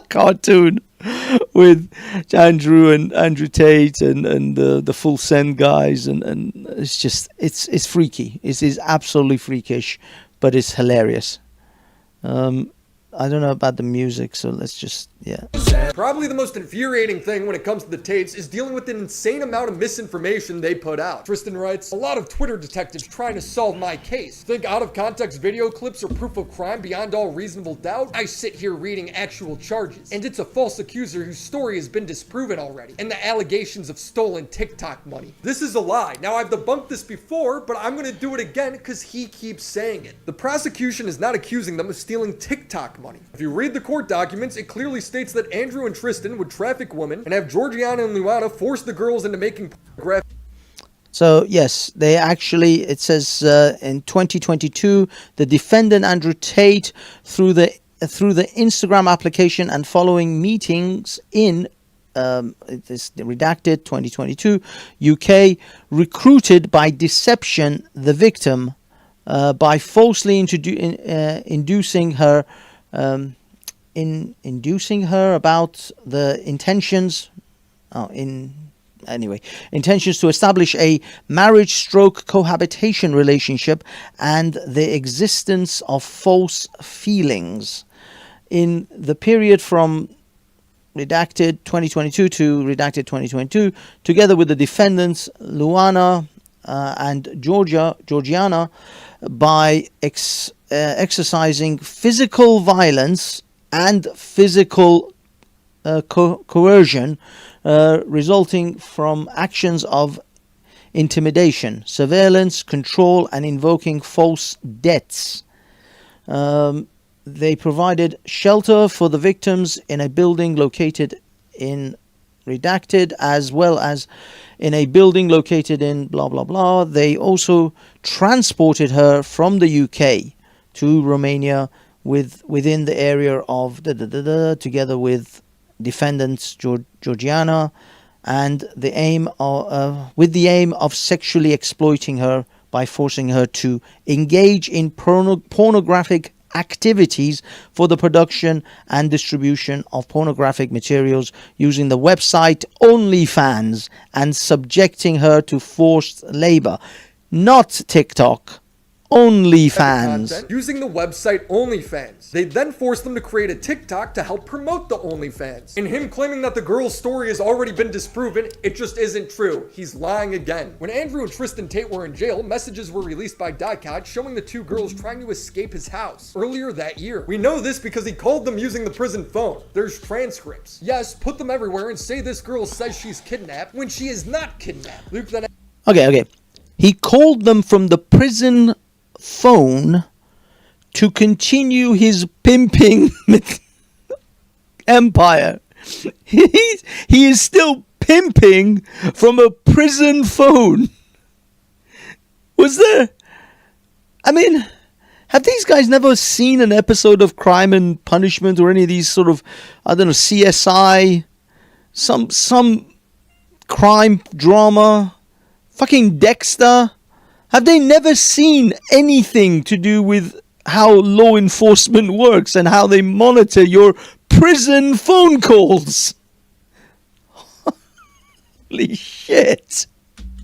cartoon with Andrew Tate and the Full Send guys, and it's freaky. It is absolutely freakish, but it's hilarious. I don't know about the music, so let's just, yeah. Probably the most infuriating thing when it comes to the Tates is dealing with the insane amount of misinformation they put out. Tristan writes, a lot of Twitter detectives trying to solve my case. Think out of context video clips are proof of crime beyond all reasonable doubt? I sit here reading actual charges, and it's a false accuser whose story has been disproven already, and the allegations of stolen TikTok money. This is a lie. Now, I've debunked this before, but I'm gonna do it again because he keeps saying it. The prosecution is not accusing them of stealing TikTok money. If you read the court documents, it clearly states that Andrew and Tristan would traffic women and have Georgiana and Luana force the girls into making pornographic. So yes, they actually, it says in 2022, the defendant Andrew Tate, through the Instagram application and following meetings in it is redacted 2022 UK, recruited by deception the victim by falsely inducing her about the intentions intentions to establish a marriage/cohabitation relationship and the existence of false feelings. In the period from redacted 2022 to redacted 2022, together with the defendants Luana and Georgiana, by exercising physical violence and physical coercion resulting from actions of intimidation, surveillance, control, and invoking false debts. They provided shelter for the victims in a building located in redacted, as well as in a building located in blah blah blah. They also transported her from the UK to Romania within the area of together with defendants Georgiana, and the aim of sexually exploiting her by forcing her to engage in pornographic activities for the production and distribution of pornographic materials using the website OnlyFans and subjecting her to forced labor. Not TikTok, OnlyFans. Using the website OnlyFans. They then forced them to create a TikTok to help promote the OnlyFans. And him claiming that the girl's story has already been disproven, it just isn't true. He's lying again. When Andrew and Tristan Tate were in jail, messages were released by TATE showing the two girls trying to escape his house earlier that year. We know this because he called them using the prison phone. There's transcripts. Yes, put them everywhere and say this girl says she's kidnapped when she is not kidnapped. Luke then... Okay. He called them from the prison phone to continue his pimping empire. He is still pimping from a prison phone. I mean, have these guys never seen an episode of Crime and Punishment or any of these sort of, I don't know, CSI, some crime drama, fucking Dexter? Have they never seen anything to do with how law enforcement works and how they monitor your prison phone calls? Holy shit.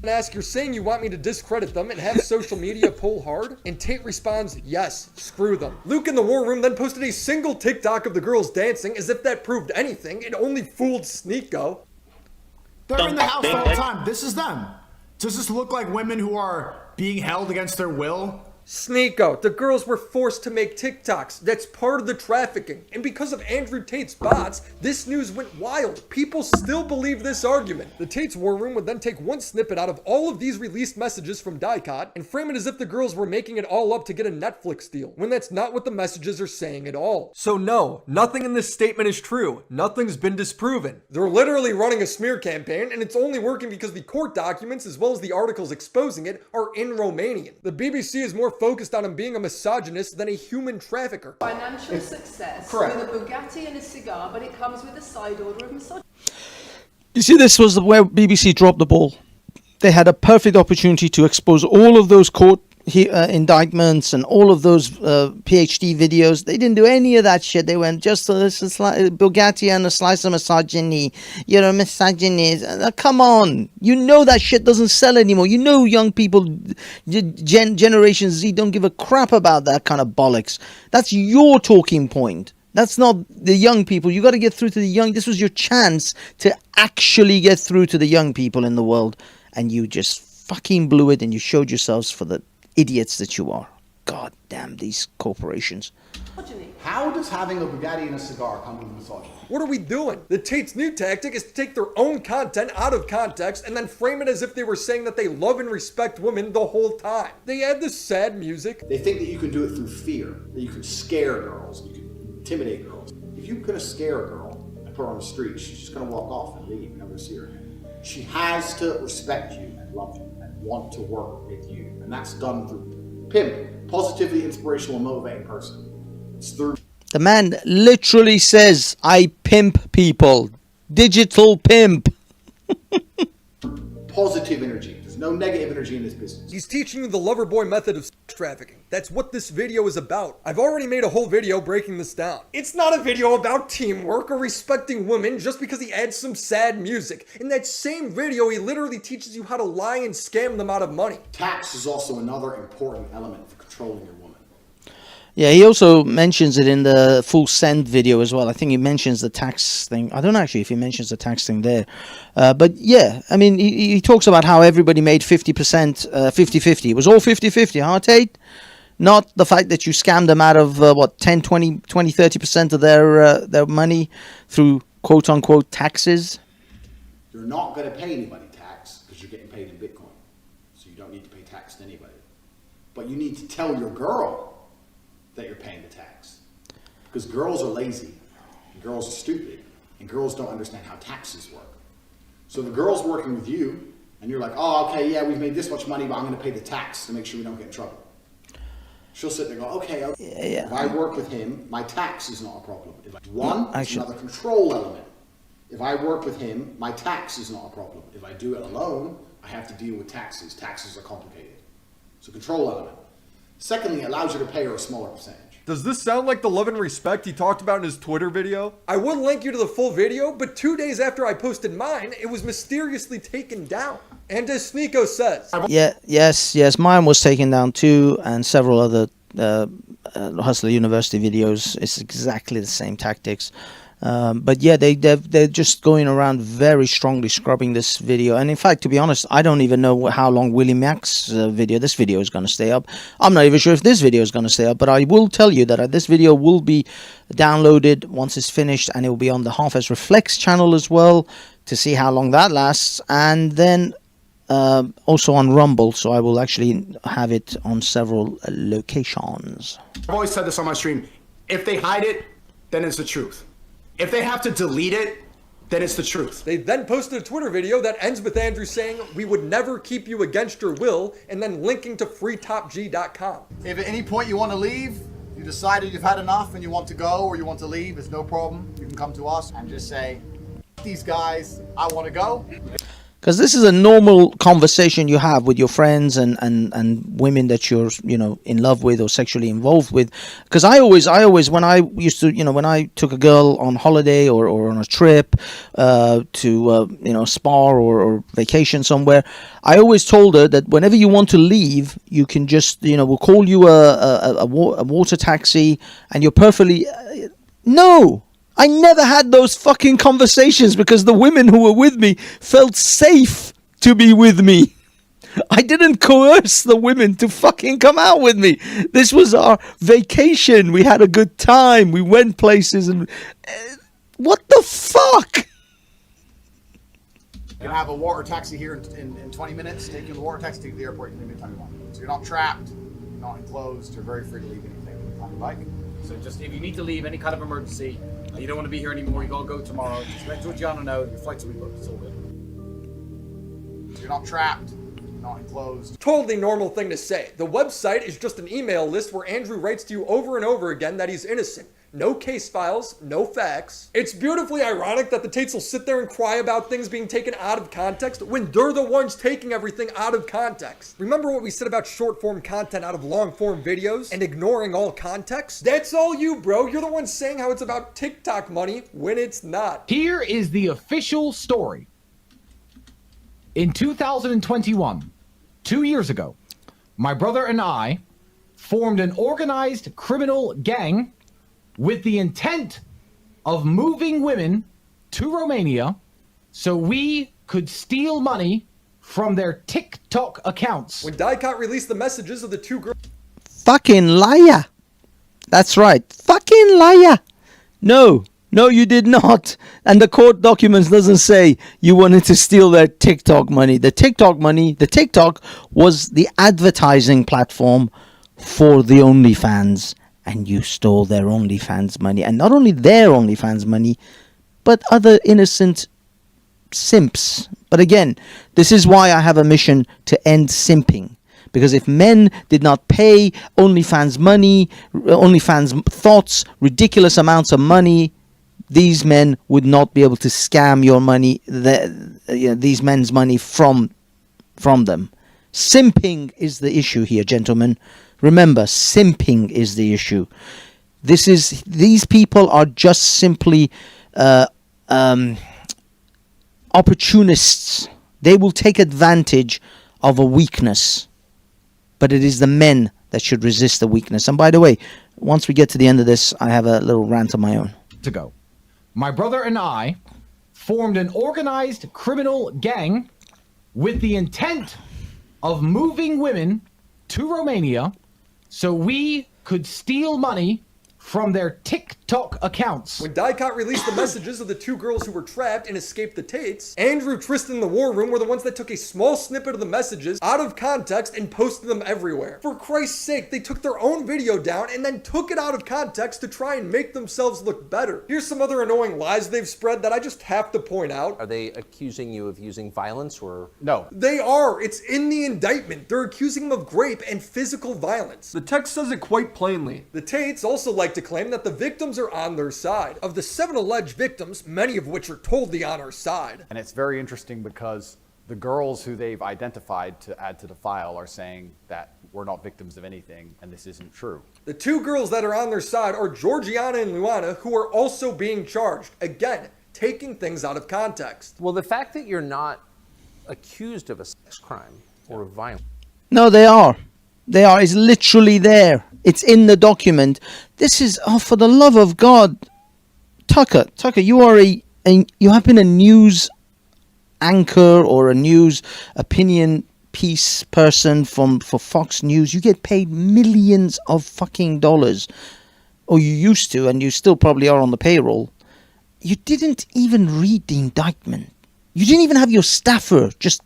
Ask, you're saying you want me to discredit them and have social media pull hard? And Tate responds, yes, screw them. Luke in the war room then posted a single TikTok of the girls dancing as if that proved anything. It only fooled Sneeko. They're in the house all the time. This is them. Does this look like women who are being held against their will? Sneeko, the girls were forced to make TikToks. That's part of the trafficking. And because of Andrew Tate's bots, this news went wild. People still believe this argument. The Tate's war room would then take one snippet out of all of these released messages from TATE and frame it as if the girls were making it all up to get a Netflix deal, when that's not what the messages are saying at all. So no, nothing in this statement is true. Nothing's been disproven. They're literally running a smear campaign, and it's only working because the court documents, as well as the articles exposing it, are in Romanian. The BBC is more focused on him being a misogynist than a human trafficker. Financial success Correct. with a Bugatti and a cigar, but it comes with a side order of misogyny. You see, this was where BBC dropped the ball. They had a perfect opportunity to expose all of those court indictments and all of those PhD videos. They didn't do any of that shit. They went just Bugatti and a slice of misogyny. You're a misogynist. Come on. You know that shit doesn't sell anymore. You know young people, Generation Z, don't give a crap about that kind of bollocks. That's your talking point. That's not the young people. You got to get through to the young. This was your chance to actually get through to the young people in the world. And you just fucking blew it, and you showed yourselves for the idiots that you are. God damn these corporations. How does having a Bugatti and a cigar come with misogyny? What are we doing? The Tate's new tactic is to take their own content out of context and then frame it as if they were saying that they love and respect women the whole time. They add this sad music. They think that you can do it through fear, that you can scare girls, you can intimidate girls. If you're gonna scare a girl and put her on the street, she's just gonna walk off and leave and never see her again. She has to respect you and love you and want to work with you. And that's done through pimp, positively inspirational and motivating person. It's through... The man literally says, I pimp people. Digital pimp. Positive energy. There's no negative energy in this business. He's teaching you the lover boy method of sex trafficking. That's what this video is about. I've already made a whole video breaking this down. It's not a video about teamwork or respecting women just because he adds some sad music. In that same video, he literally teaches you how to lie and scam them out of money. Tax is also another important element for controlling your woman. Yeah, he also mentions it in the full send video as well. I think he mentions the tax thing. I don't know actually if he mentions the tax thing there. But yeah, I mean, he talks about how everybody made 50%, 50-50. It was all 50-50, huh, Tate? Not the fact that you scammed them out of, 10, 20, 30% of their money through quote-unquote taxes. You're not going to pay anybody tax because you're getting paid in Bitcoin. So you don't need to pay tax to anybody. But you need to tell your girl that you're paying the tax. Because girls are lazy, and girls are stupid, and girls don't understand how taxes work. So the girl's working with you, and you're like, oh, okay, yeah, we've made this much money, but I'm going to pay the tax to make sure we don't get in trouble. She'll sit there and go, okay, if I work with him, my tax is not a problem. It's another control element. If I work with him, my tax is not a problem. If I do it alone, I have to deal with taxes. Taxes are complicated. So control element. Secondly, it allows you to pay her a smaller percentage. Does this sound like the love and respect he talked about in his Twitter video? I would link you to the full video, but 2 days after I posted mine, it was mysteriously taken down. And as Sneeko says... Yes, mine was taken down too, and several other Hustler University videos. It's exactly the same tactics. But yeah, they're just going around very strongly scrubbing this video. And in fact, to be honest, I don't even know how long Willie Mack's this video is going to stay up. I'm not even sure if this video is going to stay up, but I will tell you that this video will be downloaded once it's finished, and it will be on the Half as Reflex channel as well to see how long that lasts. And then also on Rumble, so I will actually have it on several locations. I've always said this on my stream. If they hide it, then it's the truth. If they have to delete it, then it's the truth. They then posted a Twitter video that ends with Andrew saying, we would never keep you against your will, and then linking to freetopg.com. If at any point you want to leave, you decided you've had enough and you want to go or you want to leave, it's no problem. You can come to us and just say, these guys, I want to go. Because this is a normal conversation you have with your friends and women that you're, in love with or sexually involved with. Because I always, when I used to, when I took a girl on holiday or on a trip to, spa or vacation somewhere, I always told her that whenever you want to leave, you can just, we'll call you a water taxi, and you're perfectly... No! I never had those fucking conversations because the women who were with me felt safe to be with me. I didn't coerce the women to fucking come out with me. This was our vacation. We had a good time. We went places and... what the fuck? You can have a water taxi here in 20 minutes. Take you in the water taxi to the airport. You can leave anytime you want. So you're not trapped. You're not enclosed. You're very free to leave anything on your bike. So just if you need to leave any kind of emergency, you don't want to be here anymore, you gotta go tomorrow, just let Georgiana know, your flights will be booked, it's all good. So you're not trapped. You're not enclosed. Totally normal thing to say. The website is just an email list where Andrew writes to you over and over again that he's innocent. No case files, no facts. It's beautifully ironic that the Tates will sit there and cry about things being taken out of context when they're the ones taking everything out of context. Remember what we said about short form content out of long form videos and ignoring all context? That's all you, bro. You're the one saying how it's about TikTok money when it's not. Here is the official story. In 2021, 2 years ago, my brother and I formed an organized criminal gang with the intent of moving women to Romania so we could steal money from their TikTok accounts. When TATE released the messages of the two girls... Fucking liar. That's right. Fucking liar. No, you did not. And the court documents doesn't say you wanted to steal their TikTok money. The TikTok was the advertising platform for the OnlyFans. And you stole their OnlyFans money. And not only their OnlyFans money, but other innocent simps. But again, this is why I have a mission to end simping. Because if men did not pay OnlyFans money, OnlyFans thoughts, ridiculous amounts of money, these men would not be able to scam your money, these men's money from them. Simping is the issue here, gentlemen. Remember, simping is the issue. These people are just simply opportunists. They will take advantage of a weakness. But it is the men that should resist the weakness. And by the way, once we get to the end of this, I have a little rant of my own. To go. My brother and I formed an organized criminal gang with the intent of moving women to Romania so we could steal money from their TikTok accounts. When TATE released the messages of the two girls who were trapped and escaped the Tates, Andrew, Tristan, and the War Room were the ones that took a small snippet of the messages out of context and posted them everywhere. For Christ's sake, they took their own video down and then took it out of context to try and make themselves look better. Here's some other annoying lies they've spread that I just have to point out. Are they accusing you of using violence or? No. They are. It's in the indictment. They're accusing them of rape and physical violence. The text says it quite plainly. The Tates also like to claim that the victims are on their side. Of the 7 alleged victims, many of which are totally on our side. And it's very interesting because the girls who they've identified to add to the file are saying that we're not victims of anything, and this isn't true. The two girls that are on their side are Georgiana and Luana, who are also being charged. Again, taking things out of context. Well, the fact that you're not accused of a sex crime or violence. No, they are. They are. It's literally there. It's in the document. This is, for the love of God, Tucker, you are you have been a news anchor or a news opinion piece person for Fox News. You get paid millions of fucking dollars, or you used to, and you still probably are on the payroll. You didn't even read the indictment. You didn't even have your staffer just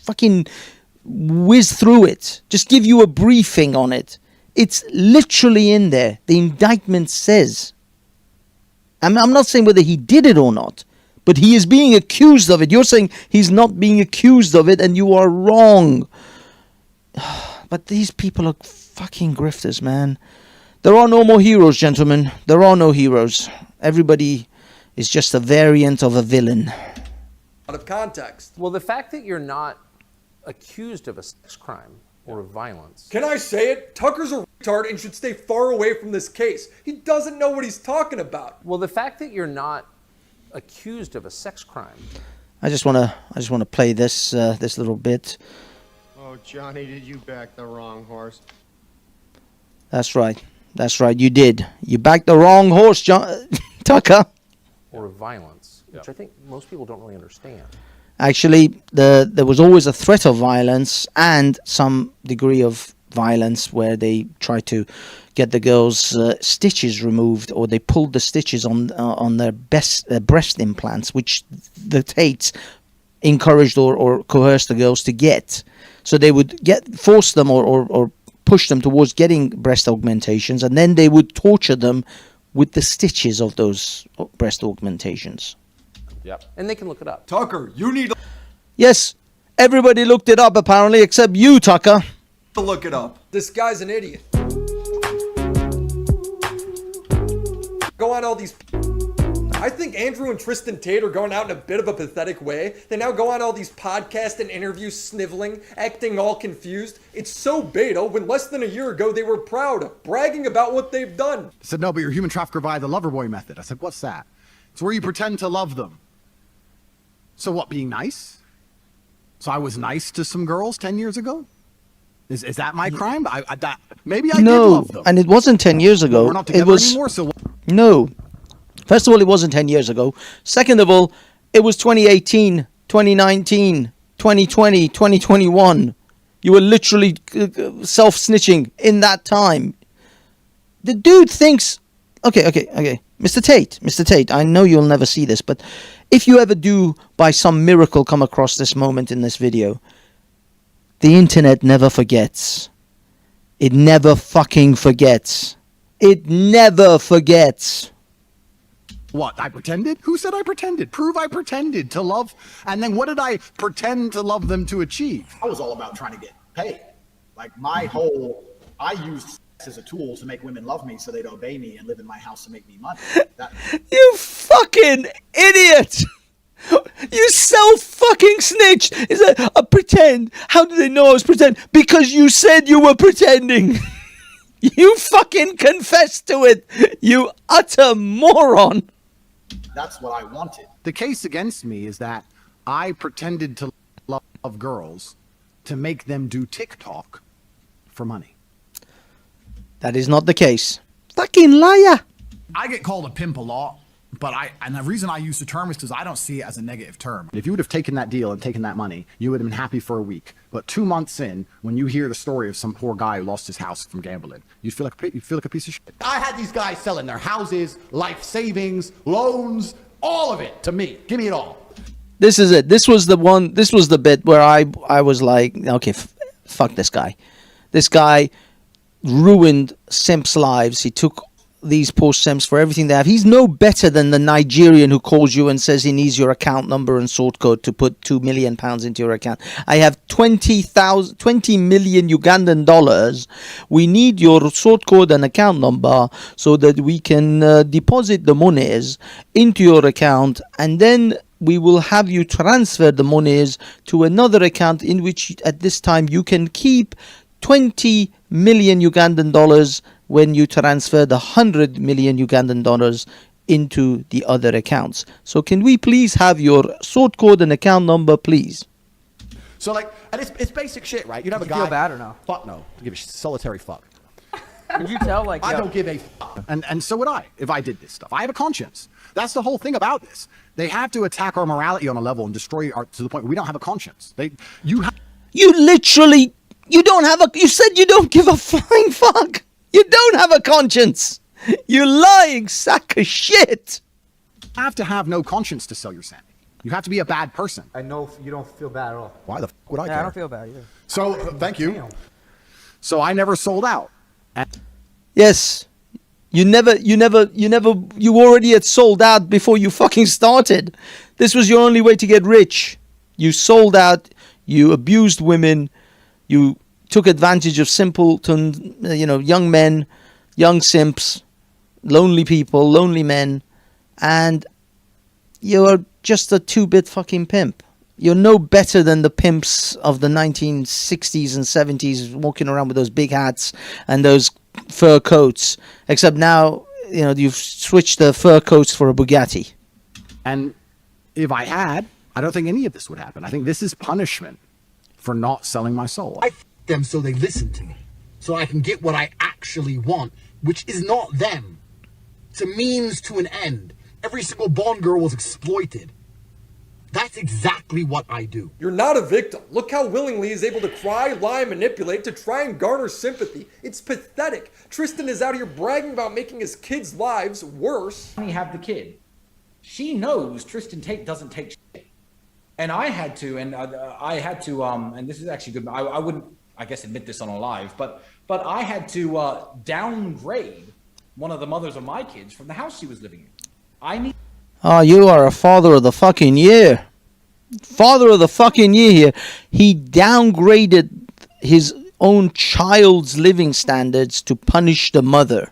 fucking whiz through it, just give you a briefing on it. It's literally in there. The indictment says. I'm not saying whether he did it or not, but he is being accused of it. You're saying he's not being accused of it, and you are wrong. But these people are fucking grifters, man. There are no more heroes, gentlemen. There are no heroes. Everybody is just a variant of a villain. Out of context. Well, the fact that you're not accused of a sex crime or violence. Can I say it? Tucker's a retard and should stay far away from this case. He doesn't know what he's talking about. Well, the fact that you're not accused of a sex crime. I just want to play this this little bit. Oh, Johnny, did you back the wrong horse? That's right. That's right. You did. You backed the wrong horse, Tucker. Or violence, which I think most people don't really understand. Actually, there was always a threat of violence and some degree of violence where they tried to get the girls' stitches removed, or they pulled the stitches on their breast implants, which the Tates encouraged or coerced the girls to get. So they would force them or push them towards getting breast augmentations, and then they would torture them with the stitches of those breast augmentations. Yep. And they can look it up. Tucker, you need... Yes, Everybody looked it up apparently, except you, Tucker. To look it up. This guy's an idiot. Go on all these... I think Andrew and Tristan Tate are going out in a bit of a pathetic way. They now go on all these podcasts and interviews sniveling, acting all confused. It's so beta when less than a year ago they were proud, bragging about what they've done. I said, no, but you're a human trafficker via the lover boy method. I said, what's that? It's where you pretend to love them. So what, being nice? So I was nice to some girls 10 years ago? Is that my crime? Maybe I did love them. And it wasn't 10 years ago. We're not together anymore, so... No. First of all, it wasn't 10 years ago. Second of all, it was 2018, 2019, 2020, 2021. You were literally self-snitching in that time. The dude thinks... Okay. Mr. Tate, I know you'll never see this, but if you ever do, by some miracle, come across this moment in this video, the internet never forgets. It never fucking forgets. It never forgets. What, I pretended? Who said I pretended? Prove I pretended to love. And then what did I pretend to love them to achieve? I was all about trying to get paid. Like I used sex as a tool to make women love me so they'd obey me and live in my house to make me money. You fucking idiot! You self-fucking snitched! Is that a pretend? How do they know I was pretending? Because you said you were pretending! You fucking confessed to it! You utter moron! That's what I wanted. The case against me is that I pretended to love girls to make them do TikTok for money. That is not the case. Fucking liar! I get called a pimp a lot, but and the reason I use the term is because I don't see it as a negative term. If you would have taken that deal and taken that money, you would have been happy for a week. But 2 months in, when you hear the story of some poor guy who lost his house from gambling, you feel like a piece of shit. I had these guys selling their houses, life savings, loans, all of it to me. Give me it all. This is it. This was the bit where I was like, okay, fuck this guy. This guy ruined simps' lives. He took these poor simps for everything they have. He's no better than the Nigerian who calls you and says he needs your account number and sort code to put £2 million into your account. I have 20 million Ugandan dollars. We need your sort code and account number so that we can deposit the monies into your account, and then we will have you transfer the monies to another account in which at this time you can keep 20 million Ugandan dollars when you transfer the 100 million Ugandan dollars into the other accounts. So can we please have your sort code and account number, please? So like, and it's basic shit, right? You'd have a guy. Feel bad or no? Fuck no. I give a solitary fuck. Could you tell, like, I don't give a fuck. And so would I, if I did this stuff. I have a conscience. That's the whole thing about this. They have to attack our morality on a level and destroy our, to the point where we don't have a conscience. You literally, you said you don't give a flying fuck. You don't have a conscience. You lying sack of shit. You have to have no conscience to sell your sanity. You have to be a bad person. I know you don't feel bad at all. Why the fuck would I care? I don't feel bad either. So, thank you. So I never sold out. Yes. You already had sold out before you fucking started. This was your only way to get rich. You sold out. You abused women. You took advantage of simpleton, young men, young simps, lonely people, lonely men, and you're just a two-bit fucking pimp. You're no better than the pimps of the 1960s and 70s walking around with those big hats and those fur coats, except now, you've switched the fur coats for a Bugatti. And if I had, I don't think any of this would happen. I think this is punishment for not selling my soul. I them so they listen to me, so I can get what I actually want, which is not them. It's a means to an end. Every single Bond girl was exploited. That's exactly what I do. You're not a victim. Look how willingly he's able to cry, lie, manipulate to try and garner sympathy. It's pathetic. Tristan is out here bragging about making his kids' lives worse. You have the kid. She knows Tristan Tate doesn't take shit. And I had to, and this is actually good. I wouldn't, I guess, admit this on a live, but I had to downgrade one of the mothers of my kids from the house she was living in. Oh, you are a father of the fucking year. Father of the fucking year here. He downgraded his own child's living standards to punish the mother.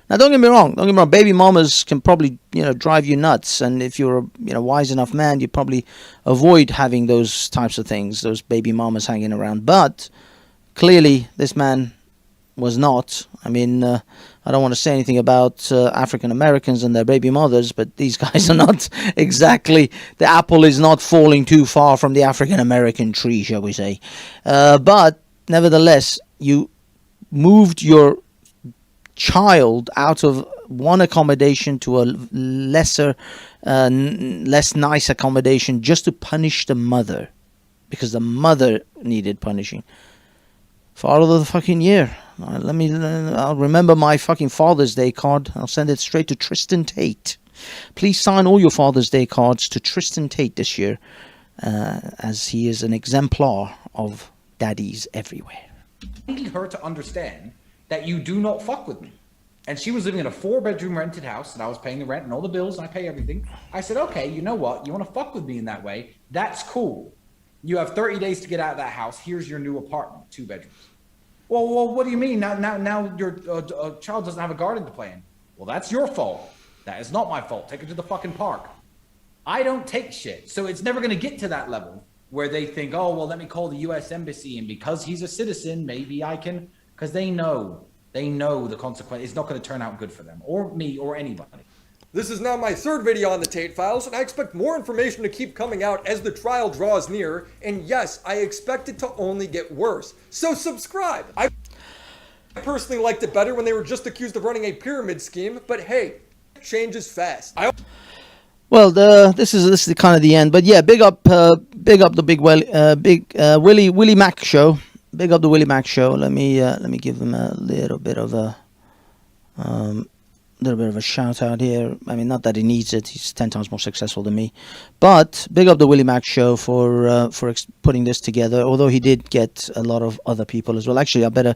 Now, don't get me wrong. Baby mamas can probably, drive you nuts. And if you're a, wise enough man, you probably avoid having those types of things, those baby mamas hanging around. But clearly, this man was not. I mean, I don't want to say anything about African Americans and their baby mothers, but these guys are not exactly. The apple is not falling too far from the African American tree, shall we say? But nevertheless, you moved your child out of one accommodation to a lesser, less nice accommodation just to punish the mother, because the mother needed punishing. Father of the fucking year. I'll remember my fucking Father's Day card. I'll send it straight to Tristan Tate. Please sign all your Father's Day cards to Tristan Tate this year, as he is an exemplar of daddies everywhere. I need her to understand that you do not fuck with me. And she was living in a 4-bedroom rented house, and I was paying the rent and all the bills, and I pay everything. I said, okay, you know what? You want to fuck with me in that way? That's cool. You have 30 days to get out of that house. Here's your new apartment, 2 bedrooms. Well, what do you mean? Now your child doesn't have a garden to play in. Well, that's your fault. That is not my fault. Take her to the fucking park. I don't take shit. So it's never going to get to that level where they think, oh, well, let me call the U.S. Embassy, and because he's a citizen, maybe I can, because they know the consequence. It's not going to turn out good for them or me or anybody. This is now my 3rd video on the Tate Files, and I expect more information to keep coming out as the trial draws near. And yes, I expect it to only get worse. So subscribe. I personally liked it better when they were just accused of running a pyramid scheme, but hey, changes fast. Well, this is the kind of the end, but yeah, big up the Willie Mac show. Big up the Willie Mac show. Let me give him a little bit of a shout out here. I mean, not that he needs it. He's 10 times more successful than me. But big up the Willie Mac show for putting this together. Although he did get a lot of other people as well. Actually, I better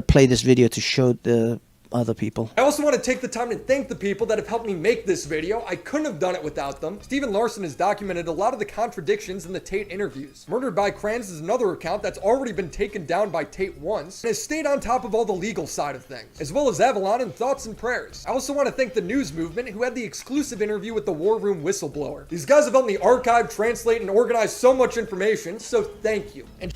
play this video to show the other people. I also want to take the time to thank the people that have helped me make this video. I couldn't have done it without them. Steven Larson has documented a lot of the contradictions in the Tate interviews. Murdered by Kranz is another account that's already been taken down by Tate once and has stayed on top of all the legal side of things, as well as Avalon and Thoughts and Prayers. I also want to thank the news movement who had the exclusive interview with the War Room whistleblower. These guys have helped me archive, translate, and organize so much information, so thank you. And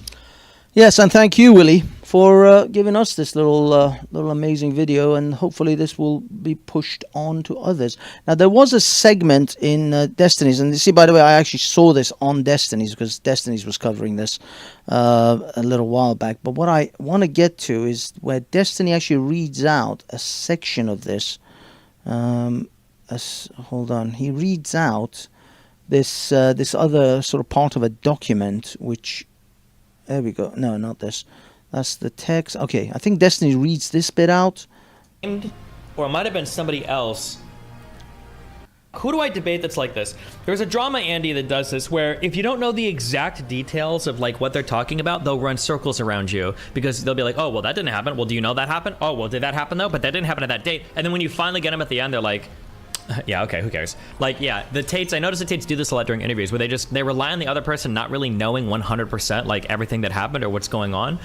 yes, and thank you, Willie, for giving us this little amazing video, and hopefully this will be pushed on to others. Now, there was a segment in Destiny's, and you see, by the way, I actually saw this on Destiny's because Destiny's was covering this a little while back. But what I want to get to is where Destiny actually reads out a section of this. Hold on, he reads out this other sort of part of a document, which. There we go. No, not this. That's the text. Okay, I think Destiny reads this bit out. Or it might have been somebody else. Who do I debate that's like this? There's a drama Andy that does this where if you don't know the exact details of like what they're talking about, they'll run circles around you because they'll be like, oh, well, that didn't happen. Well, do you know that happened? Oh, well, did that happen though? But that didn't happen at that date. And then when you finally get them at the end, they're like, yeah, okay, who cares? Like, yeah, the Tates, I noticed the Tates do this a lot during interviews where they rely on the other person not really knowing 100% like everything that happened or what's going on.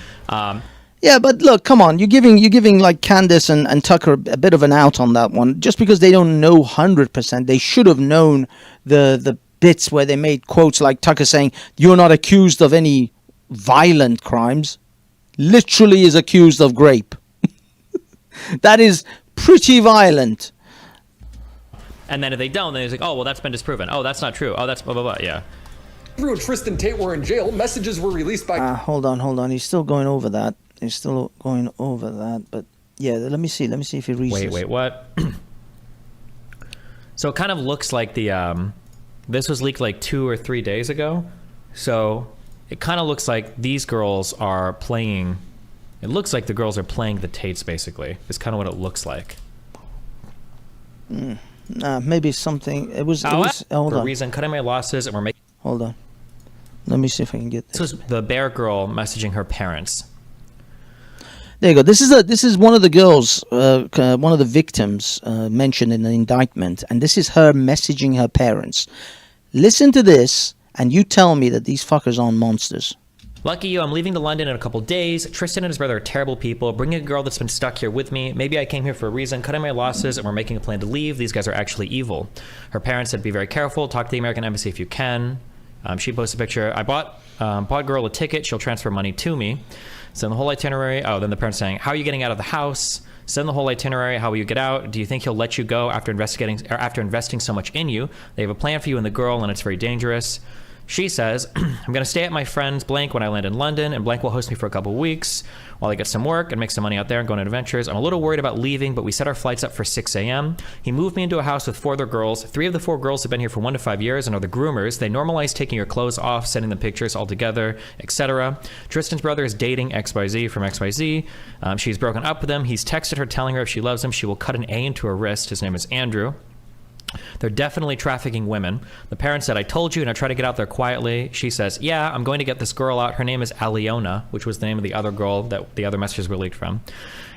Yeah, but look, come on, you're giving like Candace and Tucker a bit of an out on that one. Just because they don't know 100%, they should have known the bits where they made quotes like Tucker saying, you're not accused of any violent crimes. Literally is accused of grape. That is pretty violent. And then if they don't, then it's like, oh, well, that's been disproven. Oh, that's not true. Oh, that's blah, blah, blah. Yeah. Andrew and Tristan Tate were in jail. Messages were released by... Hold on. He's still going over that. But yeah, let me see if he reads this. Wait, what? So it kind of looks like the... this was leaked like 2 or 3 days ago. So it kind of looks like these girls are playing... It looks like the girls are playing the Tates, basically. It's kind of what it looks like. Maybe something. It was hold for on. a reason, cutting my losses, and we're making. Hold on. Let me see if I can get this. This was the bear girl messaging her parents. There you go. This is one of the girls, one of the victims mentioned in the indictment, and this is her messaging her parents. Listen to this, and you tell me that these fuckers aren't monsters. Lucky you, I'm leaving to London in a couple days. Tristan and his brother are terrible people. Bringing a girl that's been stuck here with me. Maybe I came here for a reason, cutting my losses, and we're making a plan to leave. These guys are actually evil. Her parents said, be very careful. Talk to the American Embassy if you can. She posted a picture. I bought girl a ticket. She'll transfer money to me. Send the whole itinerary. Oh, then the parents saying, how are you getting out of the house? Send the whole itinerary. How will you get out? Do you think he'll let you go after investing so much in you? They have a plan for you and the girl, and it's very dangerous. She says, I'm going to stay at my friend's blank when I land in London, and blank will host me for a couple of weeks while I get some work and make some money out there and go on adventures. I'm a little worried about leaving, but we set our flights up for 6 a.m. He moved me into a house with 4 other girls. 3 of the 4 girls have been here for 1 to 5 years and are the groomers. They normalize taking your clothes off, sending them pictures all together, etc. Tristan's brother is dating XYZ from XYZ. She's broken up with him. He's texted her telling her if she loves him, she will cut an A into her wrist. His name is Andrew. They're definitely trafficking women. The parents said, I told you, and I try to get out there quietly. She says, yeah, I'm going to get this girl out. Her name is Aliona, which was the name of the other girl that the other messages were leaked from.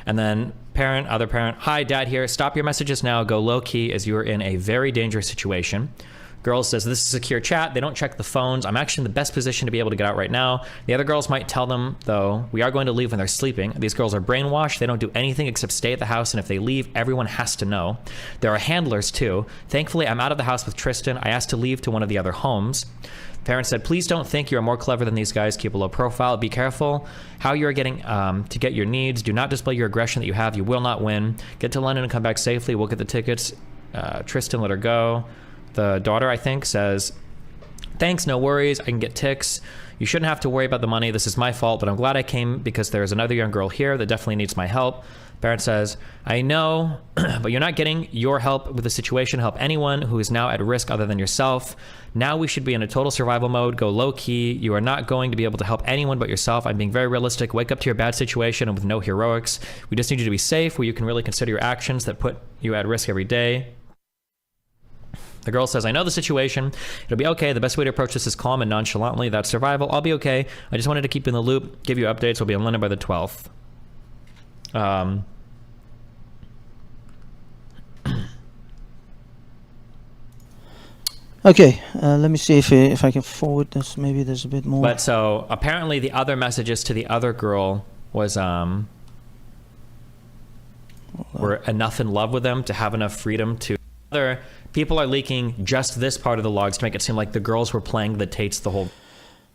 And then other parent, hi, dad here. Stop your messages now. Go low key as you are in a very dangerous situation. Girl says, this is a secure chat. They don't check the phones. I'm actually in the best position to be able to get out right now. The other girls might tell them, though, we are going to leave when they're sleeping. These girls are brainwashed. They don't do anything except stay at the house, and if they leave, everyone has to know. There are handlers, too. Thankfully, I'm out of the house with Tristan. I asked to leave to one of the other homes. Parents said, please don't think you're more clever than these guys. Keep a low profile. Be careful how you're getting to get your needs. Do not display your aggression that you have. You will not win. Get to London and come back safely. We'll get the tickets. Tristan, let her go. The daughter, I think, says, thanks, no worries, I can get ticks. You shouldn't have to worry about the money. This is my fault, but I'm glad I came because there's another young girl here that definitely needs my help. Parent says, I know, but you're not getting your help with the situation. Help anyone who is now at risk other than yourself. Now we should be in a total survival mode. Go low key. You are not going to be able to help anyone but yourself. I'm being very realistic. Wake up to your bad situation and with no heroics. We just need you to be safe where you can really consider your actions that put you at risk every day. The girl says, I know the situation. It'll be okay. The best way to approach this is calm and nonchalantly. That's survival. I'll be okay. I just wanted to keep you in the loop, give you updates. We'll be in London by the 12th. Okay, let me see if I can forward this. Maybe there's a bit more. But so apparently the other messages to the other girl was were enough in love with them to have enough freedom to. Other people are leaking just this part of the logs to make it seem like the girls were playing the Tates the whole.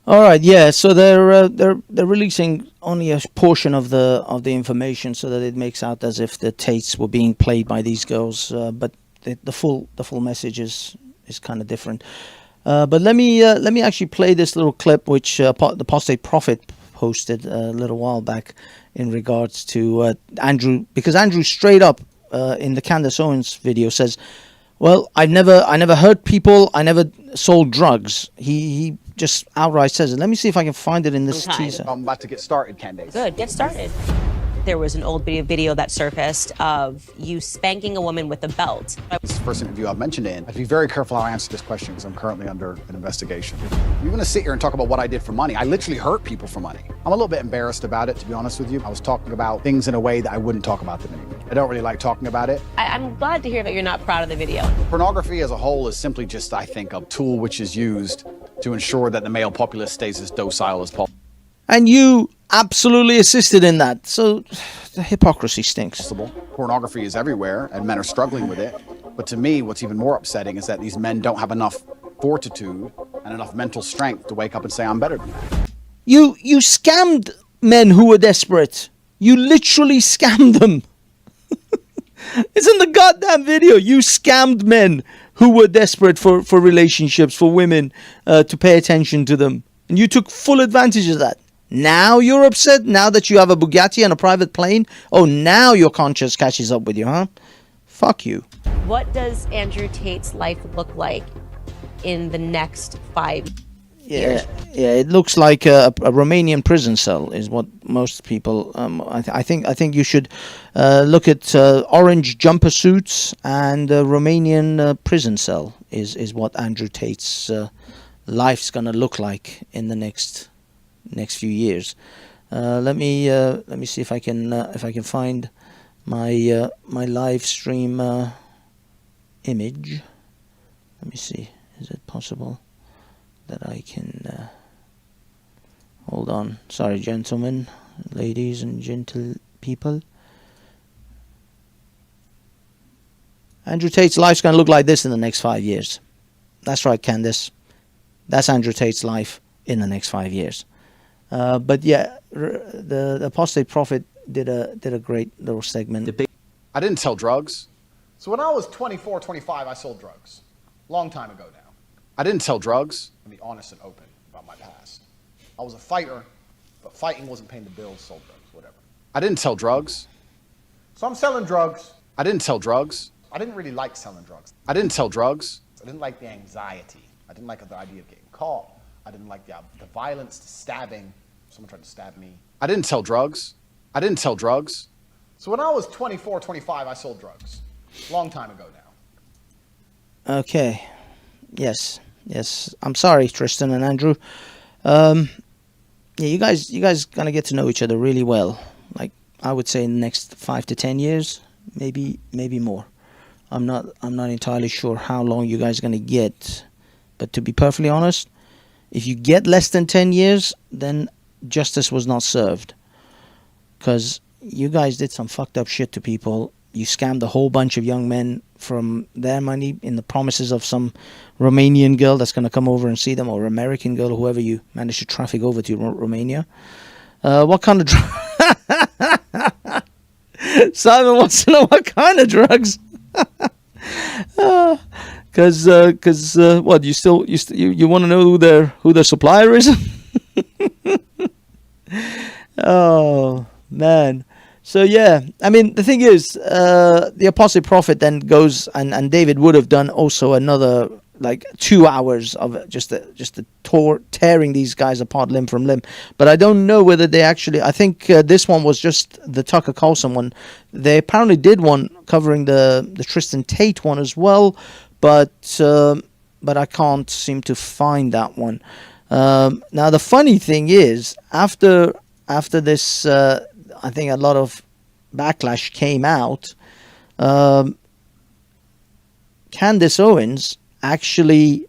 All right, yeah. So they're releasing only a portion of the information so that it makes out as if the Tates were being played by these girls, but the full message is kind of different. But let me actually play this little clip which the Apostate Prophet posted a little while back in regards to Andrew, because Andrew straight up in the Candace Owens video says, well, I never hurt people, I never sold drugs. He just outright says it. Let me see if I can find it in this teaser. I'm about to get started, Candace. Good, get started. There was an old video that surfaced of you spanking a woman with a belt. This is the first interview I've mentioned in. I'd be very careful how I answer this question because I'm currently under an investigation. You're going to sit here and talk about what I did for money. I literally hurt people for money. I'm a little bit embarrassed about it, to be honest with you. I was talking about things in a way that I wouldn't talk about them anymore. I don't really like talking about it. I'm glad to hear that you're not proud of the video. Pornography as a whole is simply just, I think, a tool which is used to ensure that the male populace stays as docile as possible. And you absolutely assisted in that. So the hypocrisy stinks. Pornography is everywhere and men are struggling with it. But to me, what's even more upsetting is that these men don't have enough fortitude and enough mental strength to wake up and say, I'm better than that. You scammed men who were desperate. You literally scammed them. It's in the goddamn video. You scammed men who were desperate for relationships, for women, to pay attention to them. And you took full advantage of that. Now you're upset? Now that you have a Bugatti and a private plane? Oh, now your conscience catches up with you, huh? Fuck you. What does Andrew Tate's life look like in the next 5 years? Yeah, it looks like a Romanian prison cell is what most people. I think you should look at orange jumper suits, and a Romanian prison cell is what Andrew Tate's life's gonna look like in the next few years. Let me see if I can find my my live stream image. Let me see. Is it possible that I can. Hold on. Sorry, gentlemen, ladies, and gentle people. Andrew Tate's life's going to look like this in the next 5 years. That's right, Candice. That's Andrew Tate's life in the next 5 years. But yeah, the apostate prophet did a great little segment. I didn't sell drugs. So when I was 24, 25, I sold drugs. Long time ago now. I didn't sell drugs. I'll be honest and open about my past. I was a fighter, but fighting wasn't paying the bills, sold drugs, whatever. I didn't sell drugs. So I'm selling drugs. I didn't sell drugs. I didn't really like selling drugs. I didn't sell drugs. I didn't like the anxiety. I didn't like the idea of getting caught. I didn't like the violence, the stabbing. Someone tried to stab me. I didn't sell drugs. I didn't sell drugs. So when I was 24, 25, I sold drugs. Long time ago now. Okay. Yes. I'm sorry, Tristan and Andrew. Yeah, you guys gonna get to know each other really well. Like I would say in the next 5 to 10 years, maybe more. I'm not entirely sure how long you guys are gonna get, but to be perfectly honest, if you get less than 10 years, then justice was not served, because you guys did some fucked up shit to people. You scammed a whole bunch of young men from their money in the promises of some Romanian girl that's going to come over and see them, or American girl, whoever you managed to traffic over to Romania. What kind of Simon wants to know what kind of drugs. Because what, you want to know who their supplier is? Oh man. So yeah, I mean, the thing is, the apostle prophet then goes, and David would have done also another like 2 hours of just tearing these guys apart limb from limb. But I don't know whether they actually. I think this one was just the Tucker Carlson one. They apparently did one covering the Tristan Tate one as well, but I can't seem to find that one. Now the funny thing is, after this. I think a lot of backlash came out. Candace Owens actually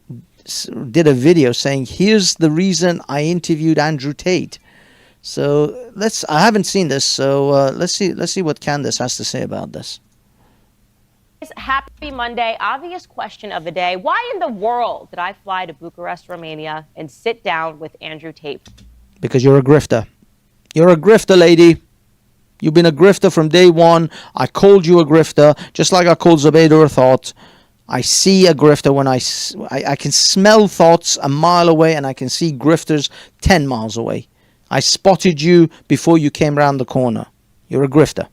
did a video saying, "Here's the reason I interviewed Andrew Tate." So I haven't seen this, so let's see what Candace has to say about this. Happy Monday. Obvious question of the day. Why in the world did I fly to Bucharest, Romania and sit down with Andrew Tate? Because you're a grifter. You're a grifter, lady. You've been a grifter from day one. I called you a grifter, just like I called Zubaydah a thought. I see a grifter when I can smell thoughts a mile away, and I can see grifters 10 miles away. I spotted you before you came around the corner. You're a grifter.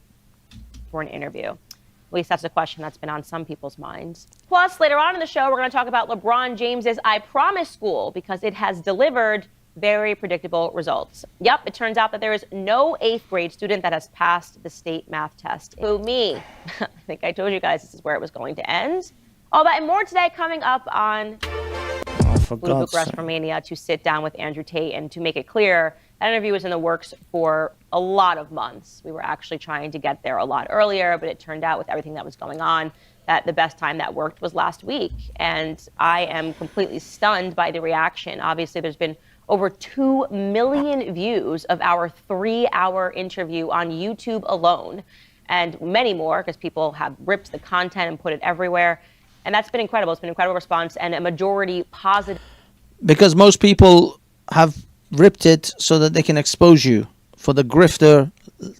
For an interview. At least that's a question that's been on some people's minds. Plus, later on in the show, we're going to talk about LeBron James's I Promise School, because it has delivered very predictable results. Yep, it turns out that there is no 8th grade student that has passed the state math test. Who, me? I think I told you guys this is where it was going to end. All that and more today coming up on Bucharest, Romania, to sit down with Andrew Tate. And to make it clear, that interview was in the works for a lot of months. We were actually trying to get there a lot earlier, but it turned out with everything that was going on that the best time that worked was last week. And I am completely stunned by the reaction. Obviously, there's been over 2 million views of our 3-hour interview on YouTube alone, and many more because people have ripped the content and put it everywhere. And that's been incredible. It's been an incredible response, and a majority positive. Because most people have ripped it so that they can expose you for the grifter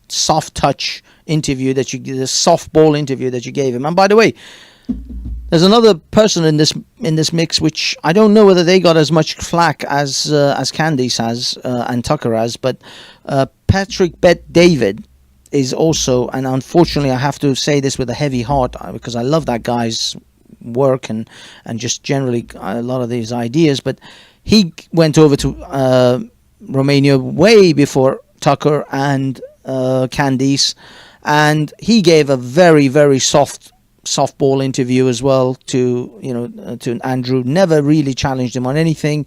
soft touch interview that you did, the softball interview that you gave him. And by the way, there's another person in this mix which I don't know whether they got as much flack as Candice has and Tucker has, but Patrick Bet-David is also, and unfortunately I have to say this with a heavy heart because I love that guy's work and just generally a lot of these ideas, but he went over to Romania way before Tucker and Candice, and he gave a very, very softball interview as well to Andrew. Never really challenged him on anything.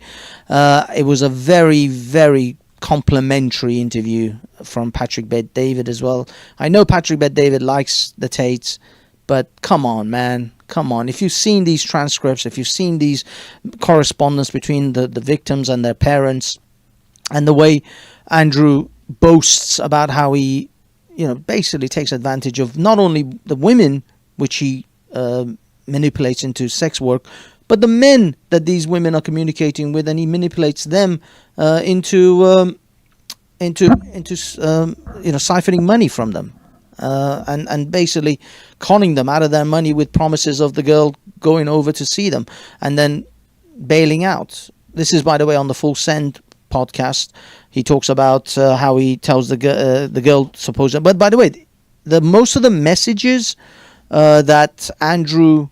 It was a very, very complimentary interview from Patrick Bet-David as well. I know Patrick Bet-David likes the Tates, But come on, man. Come on. If you've seen these transcripts, if you've seen these correspondence between the victims and their parents, and the way Andrew boasts about how he, basically takes advantage of not only the women, which he manipulates into sex work, but the men that these women are communicating with, and he manipulates them into siphoning money from them, and basically conning them out of their money with promises of the girl going over to see them and then bailing out. This is, by the way, on the Full Send podcast. He talks about how he tells the girl supposedly. But by the way, most of the messages that Andrew,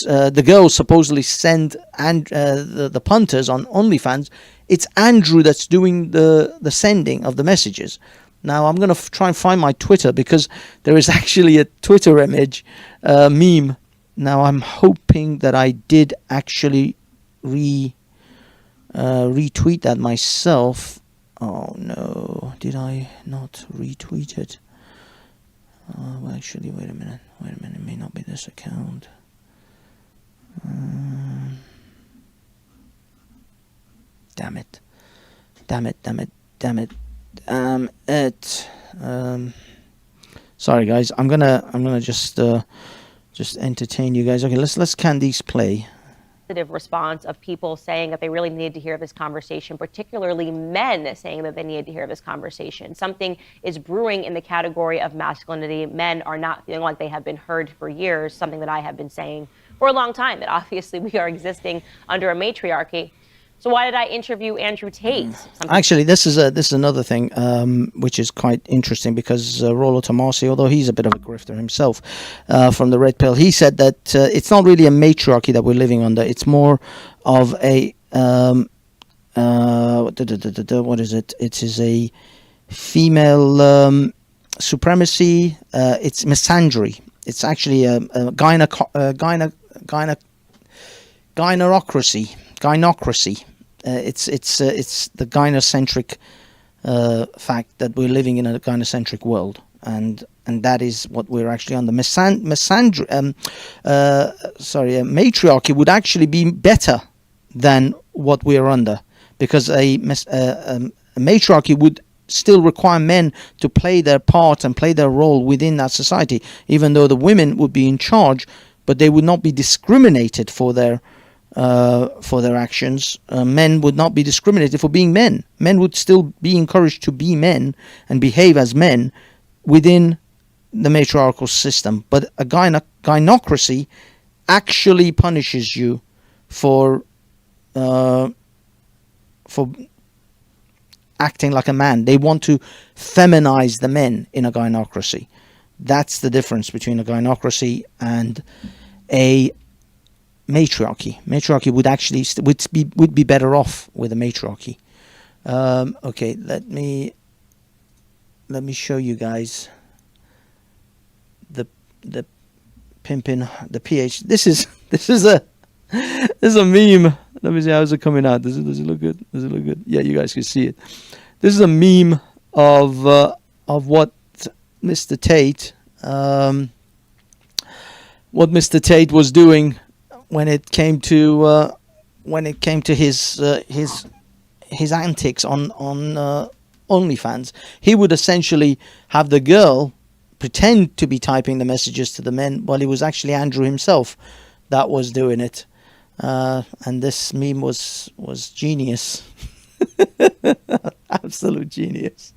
the girls supposedly send, and the punters on OnlyFans, it's Andrew that's doing the sending of the messages. Now I'm going to try and find my Twitter, because there is actually a Twitter image meme. Now I'm hoping that I did actually retweet that myself. Oh no, did I not retweet it? Well, actually, wait a minute, it may not be this account. Damn it. Sorry guys, I'm gonna just entertain you guys. Okay, let's Candice play. Response of people saying that they really needed to hear this conversation, particularly men saying that they needed to hear this conversation. Something is brewing in the category of masculinity. Men are not feeling like they have been heard for years, something that I have been saying for a long time, that obviously we are existing under a matriarchy. So why did I interview Andrew Tate? Actually, this is another thing which is quite interesting, because Rollo Tomasi, although he's a bit of a grifter himself from the Red Pill, he said that it's not really a matriarchy that we're living under. It's more of a what is it? It is a female supremacy. It's misandry. It's actually a gyneocracy. It's the gynocentric fact that we're living in a gynocentric world, and that is what we're actually on. The matriarchy would actually be better than what we're under, because a matriarchy would still require men to play their part and play their role within that society, even though the women would be in charge, but they would not be discriminated for their actions. Men would not be discriminated for being men. Men would still be encouraged to be men and behave as men within the matriarchal system. But a gynocracy actually punishes you for acting like a man. They want to feminize the men in a gynocracy. That's the difference between a gynocracy and a matriarchy. Matriarchy would actually would be better off with a matriarchy. Okay, let me show you guys the pimping, the PH. This is a meme. Let me see, how's it coming out. Does it look good? Does it look good? Yeah, you guys can see it. This is a meme of what Mr. Tate was doing when it came to his antics on OnlyFans. He would essentially have the girl pretend to be typing the messages to the men, while it was actually Andrew himself that was doing it. And this meme was genius. Absolute genius.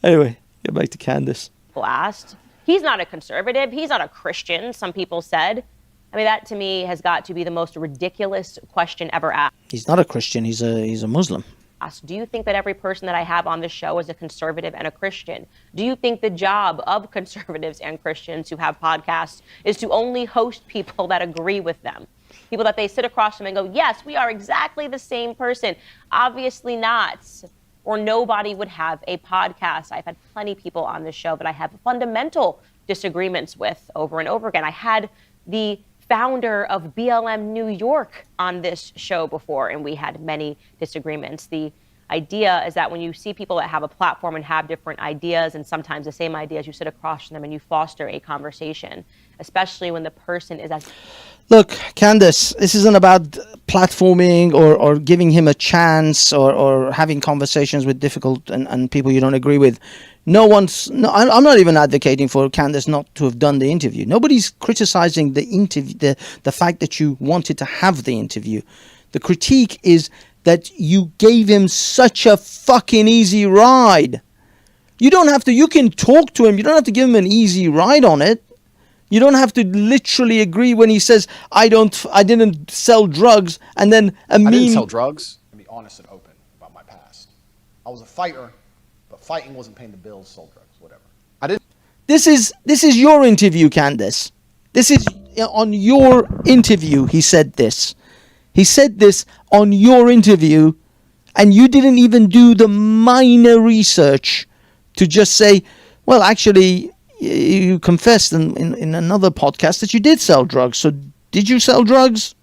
Anyway, get back to Candice. Asked. He's not a conservative. He's not a Christian, some people said. I mean, that to me has got to be the most ridiculous question ever asked. He's not a Christian. He's a Muslim. Do you think that every person that I have on this show is a conservative and a Christian? Do you think the job of conservatives and Christians who have podcasts is to only host people that agree with them? People that they sit across from and go, yes, we are exactly the same person. Obviously not. Or nobody would have a podcast. I've had plenty of people on this show that I have fundamental disagreements with over and over again. I had the founder of BLM New York on this show before, and we had many disagreements. The idea is that when you see people that have a platform and have different ideas and sometimes the same ideas, you sit across from them and you foster a conversation, especially when the person is as... Look, Candace, this isn't about platforming or giving him a chance or having conversations with difficult and people you don't agree with. I'm not even advocating for Candace not to have done the interview. Nobody's criticizing the interview, the fact that you wanted to have the interview. The critique is that you gave him such a fucking easy ride. You can talk to him. You don't have to give him an easy ride on it. You don't have to literally agree when he says, I didn't sell drugs, and then I didn't sell drugs. To be honest and open about my past. I was a fighter, but fighting wasn't paying the bills, sold drugs, whatever. I didn't. This is your interview, Candace. This is on your interview. He said this. He said this on your interview, and you didn't even do the minor research to just say, well, actually, you confessed in another podcast that you did sell drugs. So did you sell drugs?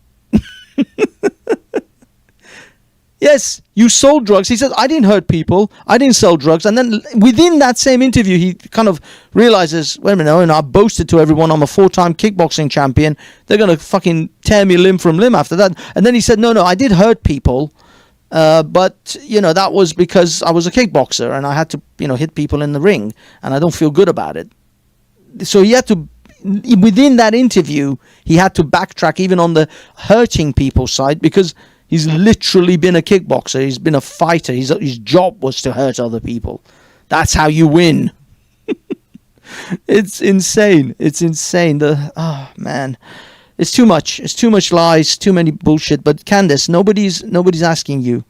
Yes, you sold drugs. He says, I didn't hurt people. I didn't sell drugs. And then within that same interview, he kind of realizes, wait a minute, and I boasted to everyone I'm a 4-time kickboxing champion. They're going to fucking tear me limb from limb after that. And then he said, no, I did hurt people. But, that was because I was a kickboxer and I had to, hit people in the ring. And I don't feel good about it. So he had to, within that interview, he had to backtrack even on the hurting people side because he's literally been a kickboxer. He's been a fighter. His job was to hurt other people. That's how you win. It's insane. It's insane. Man. It's too much. It's too much lies, too many bullshit. But Candace, nobody's asking you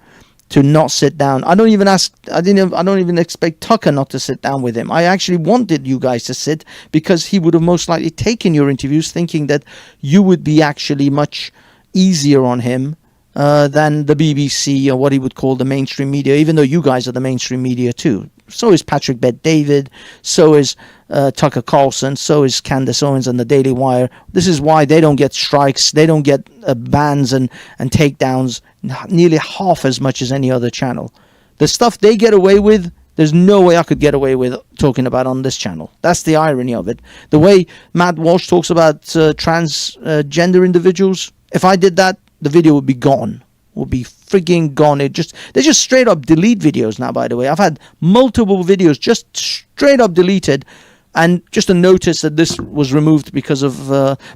to not sit down. I don't even expect Tucker not to sit down with him. I actually wanted you guys to sit because he would have most likely taken your interviews thinking that you would be actually much easier on him than the BBC or what he would call the mainstream media, even though you guys are the mainstream media too. So is Patrick Bet-David, so is Tucker Carlson, so is Candace Owens and the Daily Wire. This is why they don't get strikes, they don't get bans and takedowns nearly half as much as any other channel. The stuff they get away with, there's no way I could get away with talking about on this channel. That's the irony of it. The way Matt Walsh talks about transgender individuals, if I did that, the video would be gone. Would be frigging gone. They just straight up delete videos now, by the way. I've had multiple videos just straight up deleted, and just a notice that this was removed because of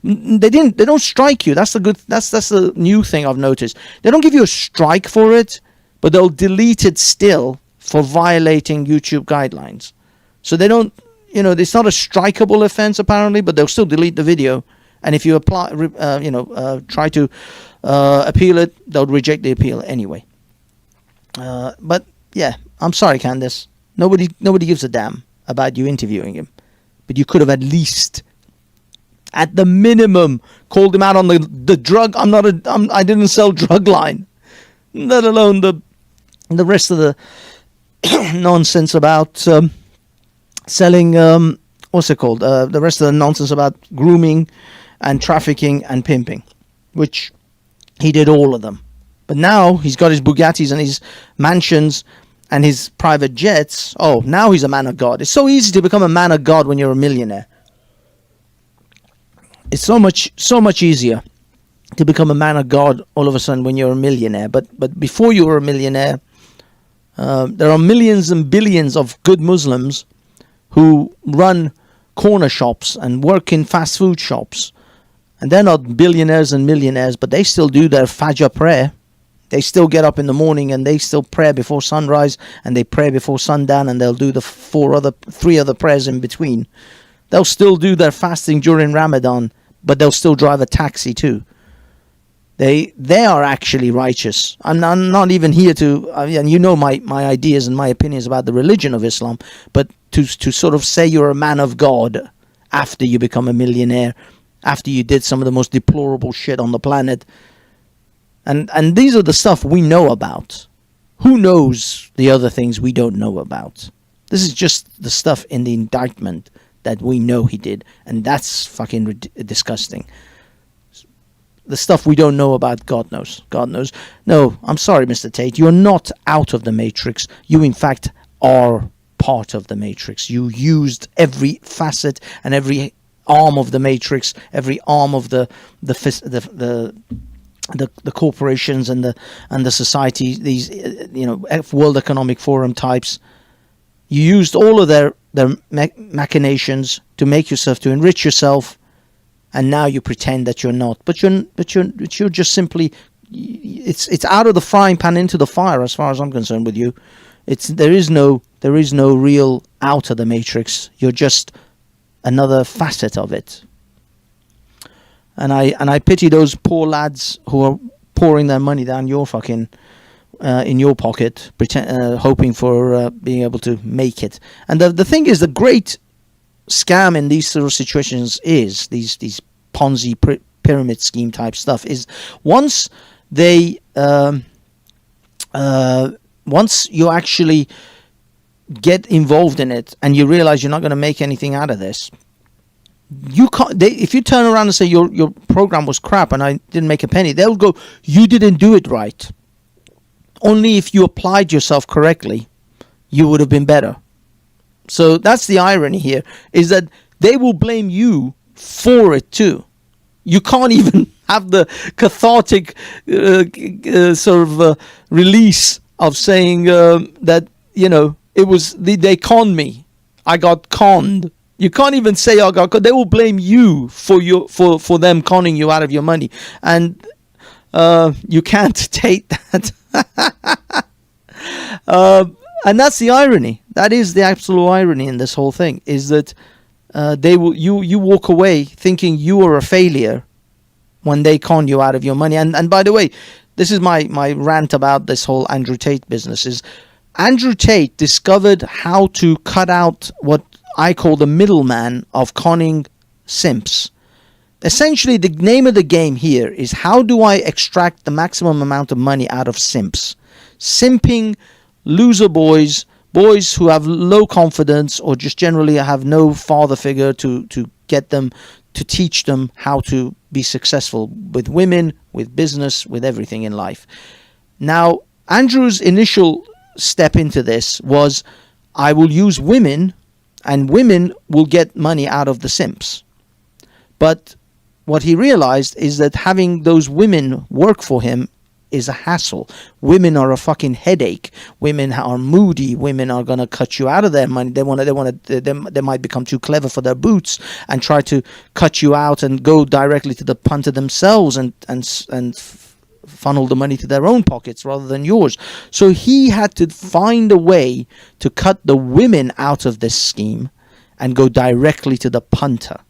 they don't strike you. That's the new thing I've noticed. They don't give you a strike for it, but they'll delete it still for violating YouTube guidelines. So they don't, it's not a strikeable offense apparently, but they'll still delete the video. And if you apply, try to appeal it, they'll reject the appeal anyway. But yeah, I'm sorry, Candace. Nobody gives a damn about you interviewing him. But you could have at least, at the minimum, called him out on the drug. I didn't sell drug line. Let alone the rest of the nonsense about selling. What's it called? The rest of the nonsense about grooming and trafficking and pimping, which he did all of them. But now he's got his Bugattis and his mansions and his private jets. Oh, now he's a man of God. It's so easy to become a man of God when you're a millionaire. It's so much easier to become a man of God all of a sudden when you're a millionaire. But before you were a millionaire, there are millions and billions of good Muslims who run corner shops and work in fast food shops. And they're not billionaires and millionaires, but they still do their Fajr prayer. They still get up in the morning and they still pray before sunrise and they pray before sundown, and they'll do the three other prayers in between. They'll still do their fasting during Ramadan, but they'll still drive a taxi too. They are actually righteous. I'm not even here to, and my ideas and my opinions about the religion of Islam, but to sort of say you're a man of God after you become a millionaire, after you did some of the most deplorable shit on the planet. And these are the stuff we know about. Who knows the other things we don't know about? This is just the stuff in the indictment that we know he did, and that's fucking disgusting. the stuff we don't know about, God knows. God knows. No, I'm sorry, Mr. Tate. You're not out of the matrix. You, in fact, are part of the matrix. You used every facet and every arm of the matrix, every arm of the corporations and the society, these World Economic Forum types. You used all of their machinations to make yourself, to enrich yourself, and now you pretend that you're not. But you're just simply, it's out of the frying pan into the fire, as far as I'm concerned with you. There is no real out of the matrix. You're just another facet of it. And I pity those poor lads who are pouring their money down your fucking in your pocket, hoping for being able to make it. And the thing is, the great scam in these sort of situations is these Ponzi pyramid scheme type stuff is once you actually get involved in it and you realize you're not going to make anything out of this, you can't. If you turn around and say your program was crap and I didn't make a penny, they'll go, you didn't do it right. Only if you applied yourself correctly, you would have been better. So that's the irony here, is that they will blame you for it too. You can't even have the cathartic release of saying that, it was they conned me. I got conned. You can't even say I got conned. They will blame you for them conning you out of your money. And you can't take that. And that's the irony. That is the absolute irony in this whole thing, is that you walk away thinking you are a failure when they con you out of your money. And by the way, this is my rant about this whole Andrew Tate business. Is Andrew Tate discovered how to cut out what I call the middleman of conning simps. Essentially, the name of the game here is, how do I extract the maximum amount of money out of simps? Simping loser boys who have low confidence or just generally have no father figure to get them, to teach them how to be successful with women, with business, with everything in life. Now, Andrew's initial step into this was, I will use women and women will get money out of the simps. But what he realized is that having those women work for him is a hassle. Women are a fucking headache. Women are moody. Women are going to cut you out of their money. They might become too clever for their boots and try to cut you out and go directly to the punter themselves and funnel the money to their own pockets rather than yours. So he had to find a way to cut the women out of this scheme and go directly to the punter.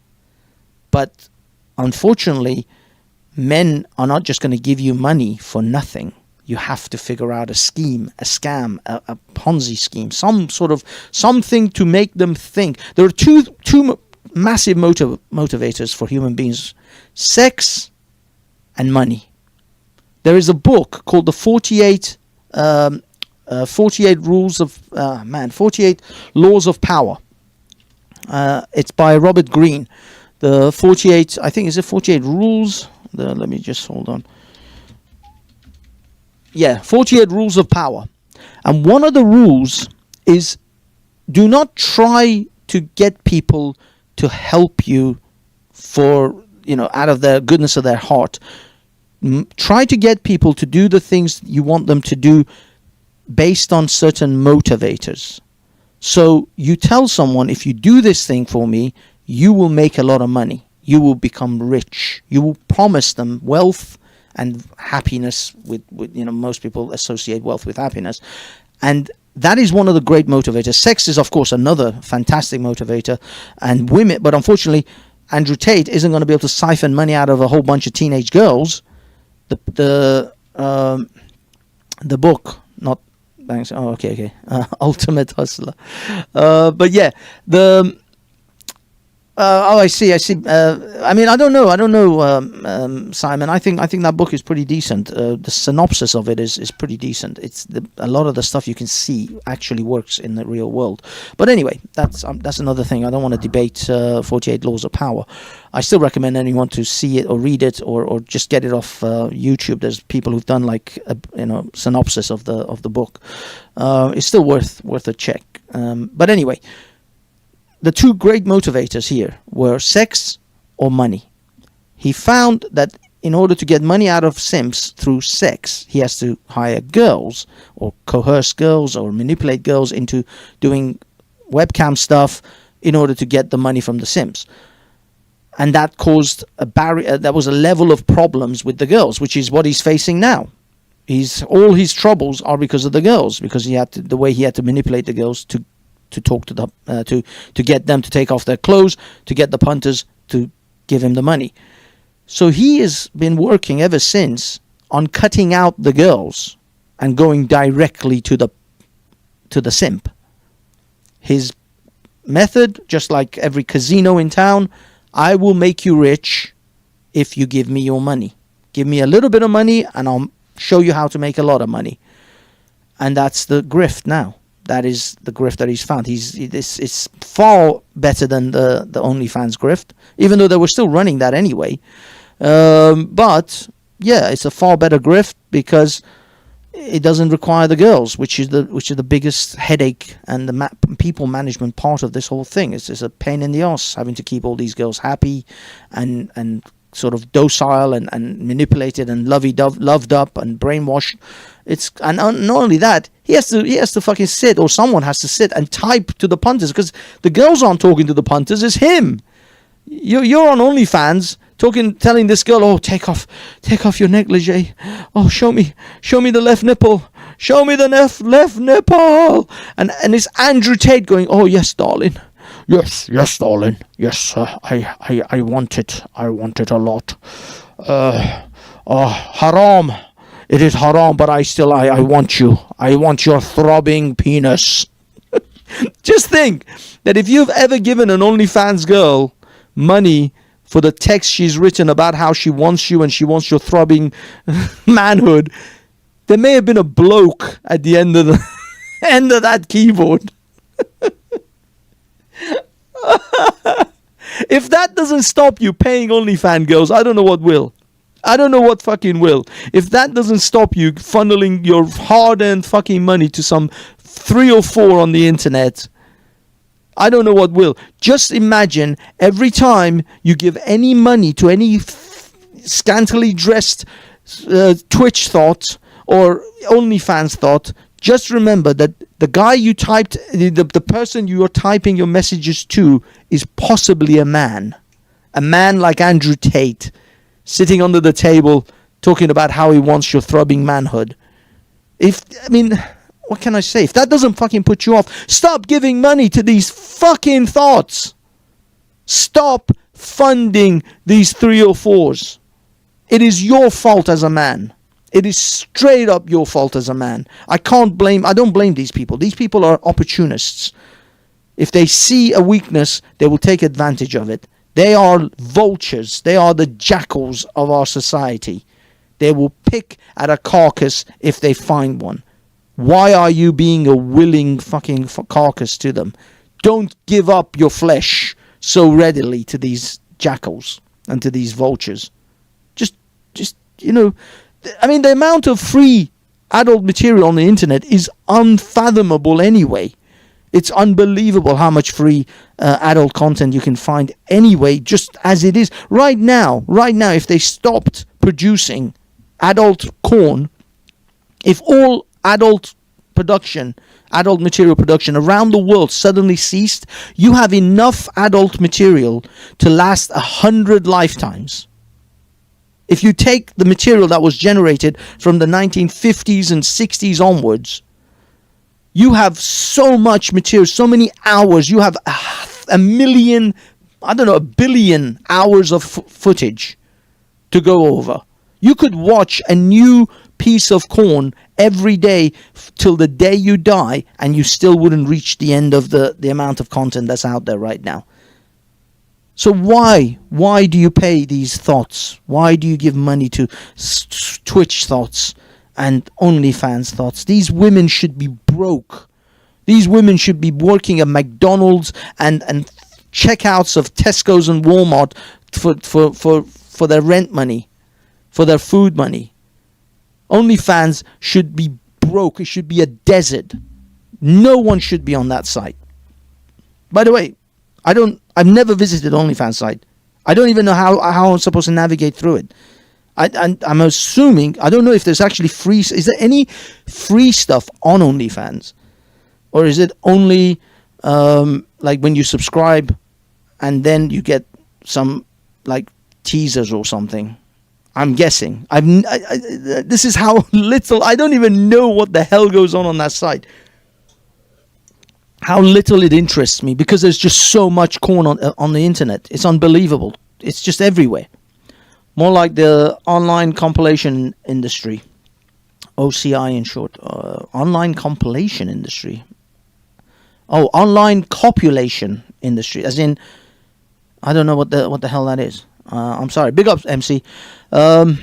But unfortunately, men are not just going to give you money for nothing. You have to figure out a scheme, a scam, a Ponzi scheme, something to make them think. There are two massive motivators for human beings: sex and money. There is a book called the 48 Rules of 48 Laws of Power. It's by Robert Greene. The 48, I think, is it 48 Rules? Let me just hold on. Yeah, 48 Rules of Power. And one of the rules is, do not try to get people to help you for, out of the goodness of their heart. Try to get people to do the things you want them to do based on certain motivators. So you tell someone, if you do this thing for me, you will make a lot of money. You will become rich. You will promise them wealth and happiness. With most people associate wealth with happiness. And that is one of the great motivators. Sex is, of course, another fantastic motivator. And women, but unfortunately, Andrew Tate isn't going to be able to siphon money out of a whole bunch of teenage girls. The book, not banksy. Oh, okay. Ultimate Hustler. But yeah, I see. I mean, I don't know, Simon. I think that book is pretty decent. The synopsis of it is pretty decent. It's a lot of the stuff you can see actually works in the real world. But anyway, that's another thing. I don't want to debate 48 Laws of Power. I still recommend anyone to see it or read it or just get it off YouTube. There's people who've done like a synopsis of the book. It's still worth a check. But anyway. The two great motivators here were sex or money. He found that in order to get money out of simps through sex, he has to hire girls or coerce girls or manipulate girls into doing webcam stuff in order to get the money from the simps. And that caused a barrier. That was a level of problems with the girls, which is what he's facing now. All his troubles are because of the girls, because the way he had to manipulate the girls to talk to them, to get them to take off their clothes, to get the punters to give him the money. So he has been working ever since on cutting out the girls and going directly to the simp. His method, just like every casino in town, I will make you rich if you give me your money. Give me a little bit of money and I'll show you how to make a lot of money. And that's the grift now. That is the grift that he's found. It's far better than the OnlyFans grift, even though they were still running that anyway. But yeah, it's a far better grift because it doesn't require the girls, which is the biggest headache and the people management part of this whole thing. It's a pain in the ass having to keep all these girls happy and sort of docile and manipulated and loved up and brainwashed. And not only that, he has to fucking sit, or someone has to sit and type to the punters, because the girls aren't talking to the punters, it's him. You're on OnlyFans telling this girl, oh, take off your negligee. Oh, show me the left nipple. Show me the left nipple. And it's Andrew Tate going, oh yes, darling. Yes, darling. Yes, I want it. I want it a lot. Haram. It is haram, but I want you. I want your throbbing penis. Just think that if you've ever given an OnlyFans girl money for the text she's written about how she wants you and she wants your throbbing manhood, there may have been a bloke at the end of that keyboard. If that doesn't stop you paying OnlyFans girls, I don't know what will. I don't know what fucking will. If that doesn't stop you funneling your hard-earned fucking money to some 3 or 4 on the internet, I don't know what will. Just imagine every time you give any money to any scantily dressed Twitch thought or OnlyFans thought, just remember that the guy you typed, the person you are typing your messages to is possibly a man like Andrew Tate, sitting under the table talking about how he wants your throbbing manhood. What can I say? If that doesn't fucking put you off, stop giving money to these fucking thoughts. Stop funding these 3 or 4s. It is your fault as a man. It is straight up your fault as a man. I don't blame these people. These people are opportunists. If they see a weakness, they will take advantage of it. They are vultures. They are the jackals of our society. They will pick at a carcass if they find one. Why are you being a willing fucking carcass to them? Don't give up your flesh so readily to these jackals and to these vultures. Just the amount of free adult material on the internet is unfathomable anyway. It's unbelievable how much free adult content you can find anyway, just as it is. Right now, if they stopped producing adult porn, if all adult material production around the world suddenly ceased, you have enough adult material to last 100 lifetimes. If you take the material that was generated from the 1950s and 60s onwards, you have so much material, so many hours. You have a billion hours of footage to go over. You could watch a new piece of corn every day till the day you die, and you still wouldn't reach the end of the amount of content that's out there right now. So why do you pay these thoughts? Why do you give money to Twitch thoughts and OnlyFans thoughts? These women should be broke. These women should be working at McDonald's and checkouts of Tesco's and Walmart for their rent money, for their food money. OnlyFans should be broke. It should be a desert. No one should be on that site. By the way, I've never visited OnlyFans site. I don't even know how I'm supposed to navigate through it. I'm assuming, I don't know if there's actually free. Is there any free stuff on OnlyFans? Or is it only like when you subscribe and then you get some like teasers or something? I'm guessing. This is how little, I don't even know what the hell goes on that site. How little it interests me, because there's just so much corn on the internet. It's unbelievable. It's just everywhere. More like the online compilation industry. OCI in short. Online compilation industry. Oh, online copulation industry. As in, I don't know what the hell that is. I'm sorry. Big ups, MC. I've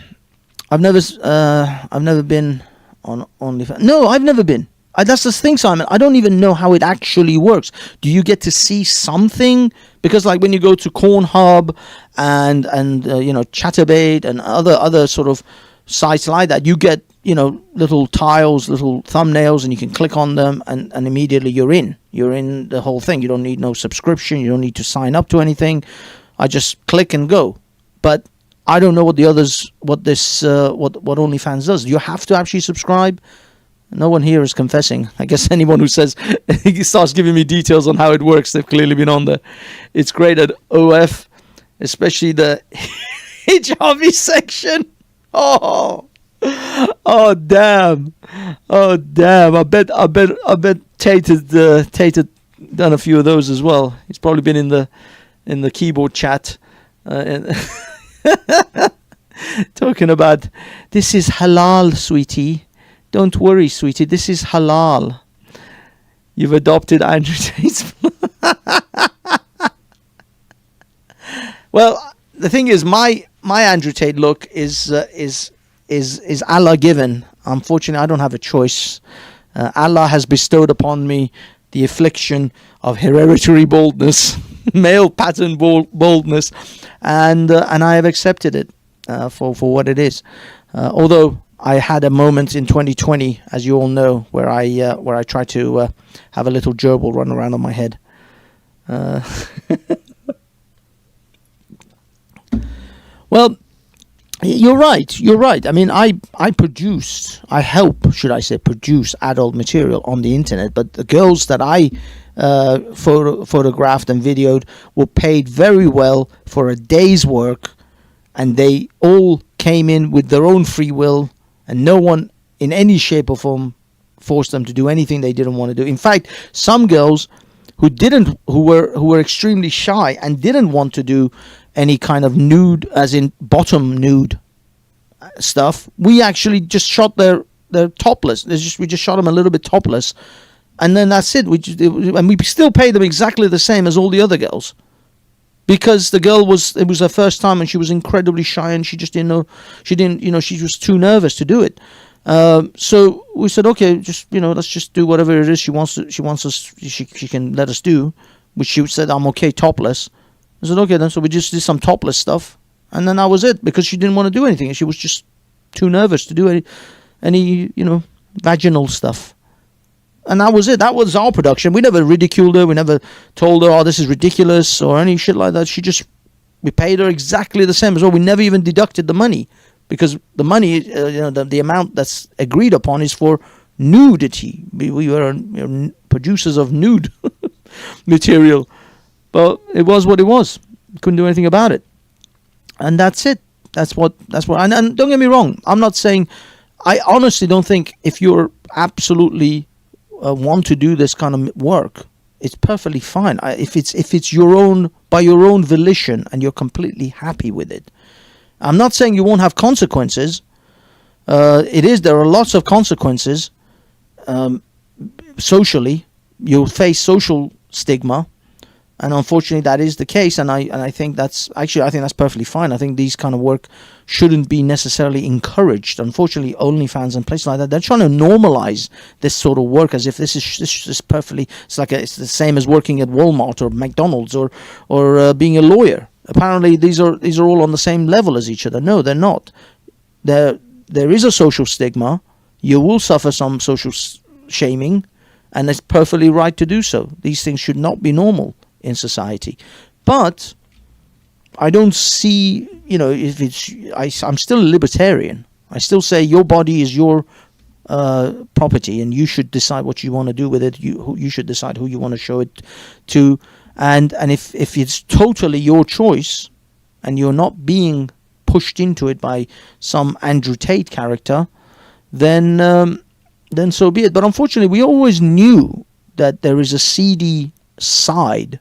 never been on OnlyFans. No, I've never been. That's the thing, Simon. I don't even know how it actually works. Do you get to see something? Because like when you go to Cornhub and Chatterbait and other sort of sites like that, you get little tiles, little thumbnails, and you can click on them, and immediately you're in the whole thing. You don't need no subscription. You don't need to sign up to anything. I just click and go. But I don't know what OnlyFans does. You have to actually subscribe. No one here is confessing. I guess anyone who says he starts giving me details on how it works, they've clearly been on there. It's great at OF, especially the hijabby section. Oh damn! I bet Tate had done a few of those as well. He's probably been in the keyboard chat, talking about, this is halal, sweetie. Don't worry, sweetie. This is halal. You've adopted Andrew Tate's. Well, the thing is, my Andrew Tate look is Allah given. Unfortunately, I don't have a choice. Allah has bestowed upon me the affliction of hereditary baldness, male pattern baldness, and I have accepted it for what it is. Although I had a moment in 2020, as you all know, where I tried to have a little gerbil run around on my head. Well, you're right. I mean, I help produce adult material on the internet, but the girls that I photographed and videoed were paid very well for a day's work, and they all came in with their own free will, and no one in any shape or form forced them to do anything they didn't want to do. In fact, some girls who were extremely shy and didn't want to do any kind of nude, as in bottom nude stuff, we actually just shot their topless. We just shot them a little bit topless, and then that's it. And we still paid them exactly the same as all the other girls, because it was her first time and she was incredibly shy and she just didn't know. She was too nervous to do it. So we said, okay, let's just do whatever it is she wants us. She can let us do, which she said, I'm okay topless. I said, okay then. So we just did some topless stuff, and then that was it, because she didn't want to do anything. She was just too nervous to do any vaginal stuff. And that was it. That was our production. We never ridiculed her. We never told her, oh, this is ridiculous or any shit like that. We paid her exactly the same as well. We never even deducted the money, because the money, the amount that's agreed upon is for nudity. We were producers of nude material. But it was what it was. Couldn't do anything about it. And that's it. That's what. And don't get me wrong. I'm not saying. I honestly don't think if you're absolutely want to do this kind of work, it's perfectly fine. If it's your own, by your own volition, and you're completely happy with it. I'm not saying you won't have consequences. There are lots of consequences. Socially, you'll face social stigma. And unfortunately, that is the case. And I think that's perfectly fine. I think these kind of work shouldn't be necessarily encouraged. Unfortunately, OnlyFans and places like that, they're trying to normalize this sort of work as if this is perfectly. It's the same as working at Walmart or McDonald's or being a lawyer. Apparently, these are all on the same level as each other. No, they're not. There is a social stigma. You will suffer some social shaming, and it's perfectly right to do so. These things should not be normal in society. But I don't see, if I'm still a libertarian. I still say your body is your property, and you should decide what you want to do with it. You should decide who you want to show it to, and if it's totally your choice, and you're not being pushed into it by some Andrew Tate character, then so be it. But unfortunately, we always knew that there is a seedy side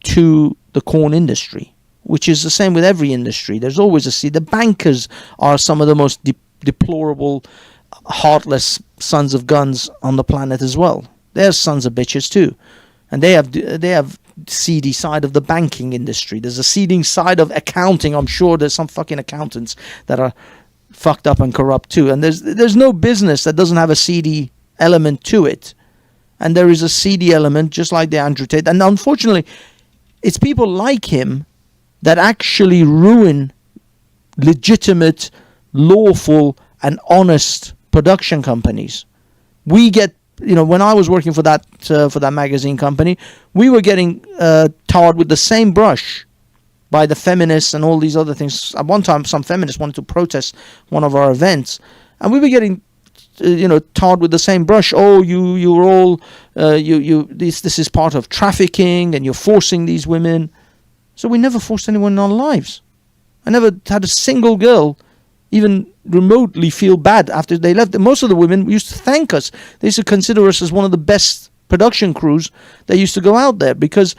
to the corn industry, which is the same with every industry. There's always a seed. The bankers are some of the most deplorable, heartless sons of guns on the planet as well. They're sons of bitches too, and they have seedy side of the banking industry. There's a seeding side of accounting. I'm sure there's some fucking accountants that are fucked up and corrupt too. And there's no business that doesn't have a seedy element to it. And there is a seedy element, just like the Andrew Tate. And unfortunately, it's people like him that actually ruin legitimate, lawful, and honest production companies. We get, when I was working for that magazine company, we were getting tarred with the same brush by the feminists and all these other things. At one time, some feminists wanted to protest one of our events, and we were getting tarred with the same brush. Oh, you're all this is part of trafficking, and you're forcing these women. So we never forced anyone in our lives. I never had a single girl even remotely feel bad after they left. Most of the women used to thank us. They used to consider us as one of the best production crews that used to go out there, because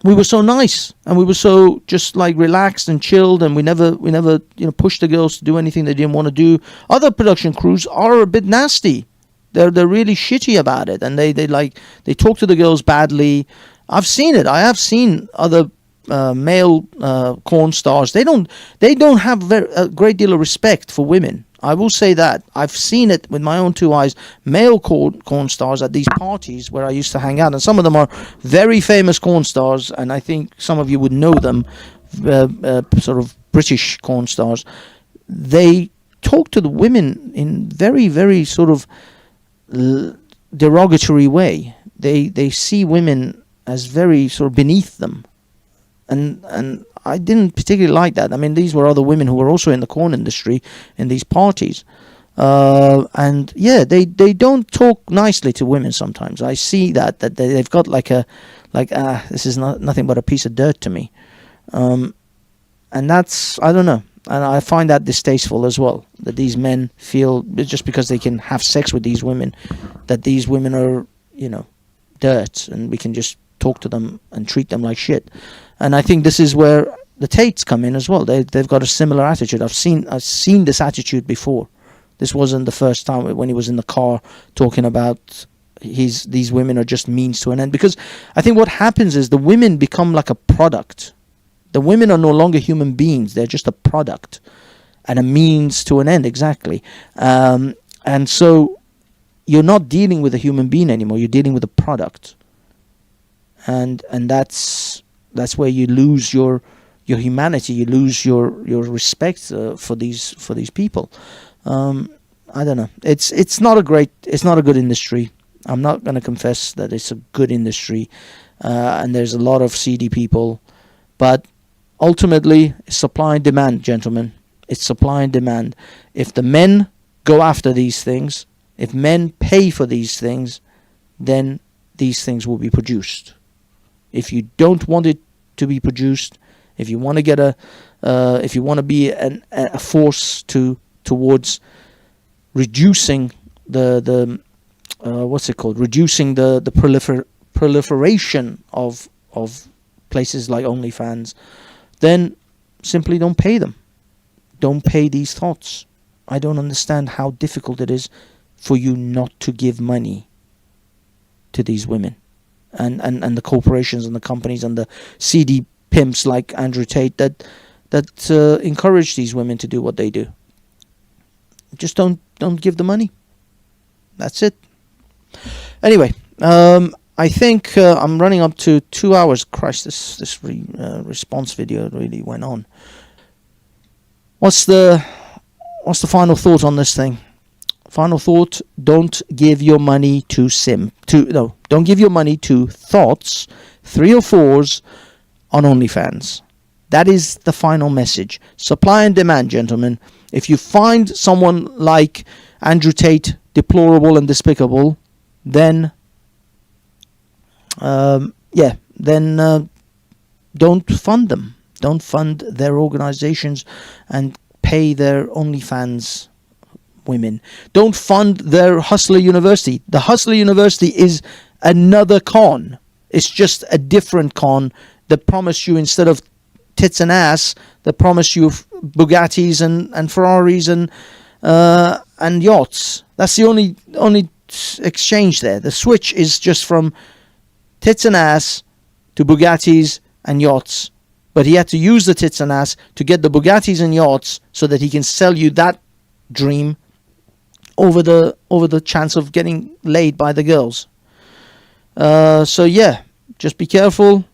we were so nice, and we were so just like relaxed and chilled, and we never pushed the girls to do anything they didn't want to do. Other production crews are a bit nasty. They're really shitty about it, and they talk to the girls badly. I've seen it. I have seen other male corn stars. They don't have a great deal of respect for women. I will say that. I've seen it with my own two eyes. Male corn stars at these parties where I used to hang out, and some of them are very famous corn stars, and I think some of you would know them, sort of British corn stars. They talk to the women in very, very sort of derogatory way. They see women as very sort of beneath them, and I didn't particularly like that. I mean, these were other women who were also in the corn industry in these parties. And yeah, they don't talk nicely to women sometimes. I see that they've got this is nothing but a piece of dirt to me. And that's, I don't know. And I find that distasteful as well, that these men feel just because they can have sex with these women, that these women are, dirt, and we can just talk to them and treat them like shit. And I think this is where the Tates come in as well. They've got a similar attitude. I've seen this attitude before. This wasn't the first time when he was in the car talking about these women are just means to an end. Because I think what happens is the women become like a product. The women are no longer human beings. They're just a product and a means to an end, exactly. And so you're not dealing with a human being anymore. You're dealing with a product. And that's where you lose your humanity. You lose your respect for these people. I don't know. It's not a good industry. I'm not going to confess that it's a good industry, and there's a lot of seedy people, but ultimately it's supply and demand, gentlemen. It's supply and demand. If the men go after these things, if men pay for these things, then these things will be produced. If you don't want it to be produced, if you want to get if you want to be a force towards reducing the what's it called? Reducing the proliferation of places like OnlyFans, then simply don't pay them. Don't pay these thoughts. I don't understand how difficult it is for you not to give money to these women. and the corporations and the companies and the seedy pimps like Andrew Tate that encourage these women to do what they do. Just don't give the money. That's it. Anyway, I think I'm running up to 2 hours. Christ, this response video really went on. What's the final thought on this thing? Final thought: don't give your money to don't give your money to thoughts, 3 or 4s on OnlyFans. That is the final message. Supply and demand, gentlemen. If you find someone like Andrew Tate deplorable and despicable, then don't fund them. Don't fund their organizations and pay their OnlyFans women. Don't fund their Hustler University. The Hustler University is another con. It's just a different con that promise you, instead of tits and ass, that promise you Bugattis and Ferraris and yachts. That's the only exchange there. The switch is just from tits and ass to Bugattis and yachts. But he had to use the tits and ass to get the Bugattis and yachts so that he can sell you that dream over the chance of getting laid by the girls. So yeah, just be careful.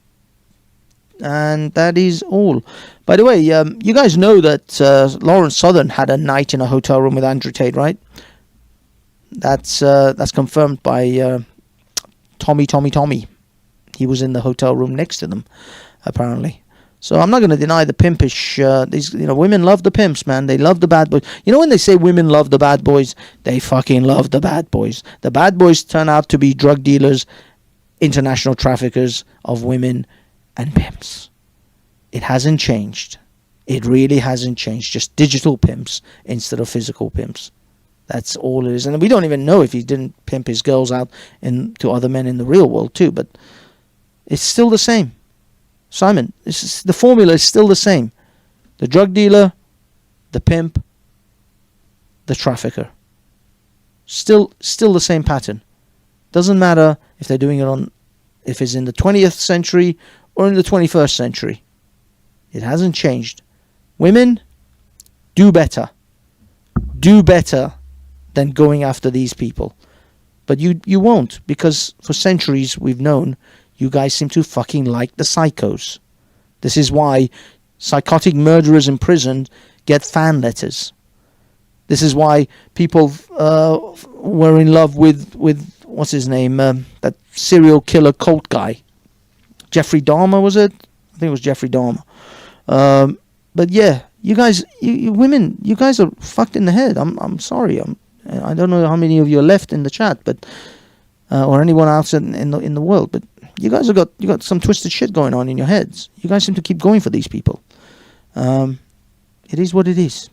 And that is all. By the way, you guys know that Lawrence Southern had a night in a hotel room with Andrew Tate, right? That's confirmed by Tommy. He was in the hotel room next to them, apparently. So I'm not going to deny the pimpish. Women love the pimps, man. They love the bad boys. You know when they say women love the bad boys, they fucking love the bad boys. The bad boys turn out to be drug dealers, international traffickers of women, and pimps. It hasn't changed. It really hasn't changed. Just digital pimps instead of physical pimps. That's all it is. And we don't even know if he didn't pimp his girls out to other men in the real world too. But it's still the same. Simon, the formula is still the same. The drug dealer, the pimp, the trafficker. Still the same pattern. Doesn't matter if they're doing it if it's in the 20th century or in the 21st century. It hasn't changed. Women, do better. Do better than going after these people. But you won't, because for centuries we've known you guys seem to fucking like the psychos. This is why psychotic murderers in prison get fan letters. This is why people were in love with what's his name? That serial killer cult guy. Jeffrey Dahmer, was it? I think it was Jeffrey Dahmer. But yeah, you guys, you women, you guys are fucked in the head. I'm sorry. I don't know how many of you are left in the chat, but or anyone else in the world, but you guys you got some twisted shit going on in your heads. You guys seem to keep going for these people. It is what it is.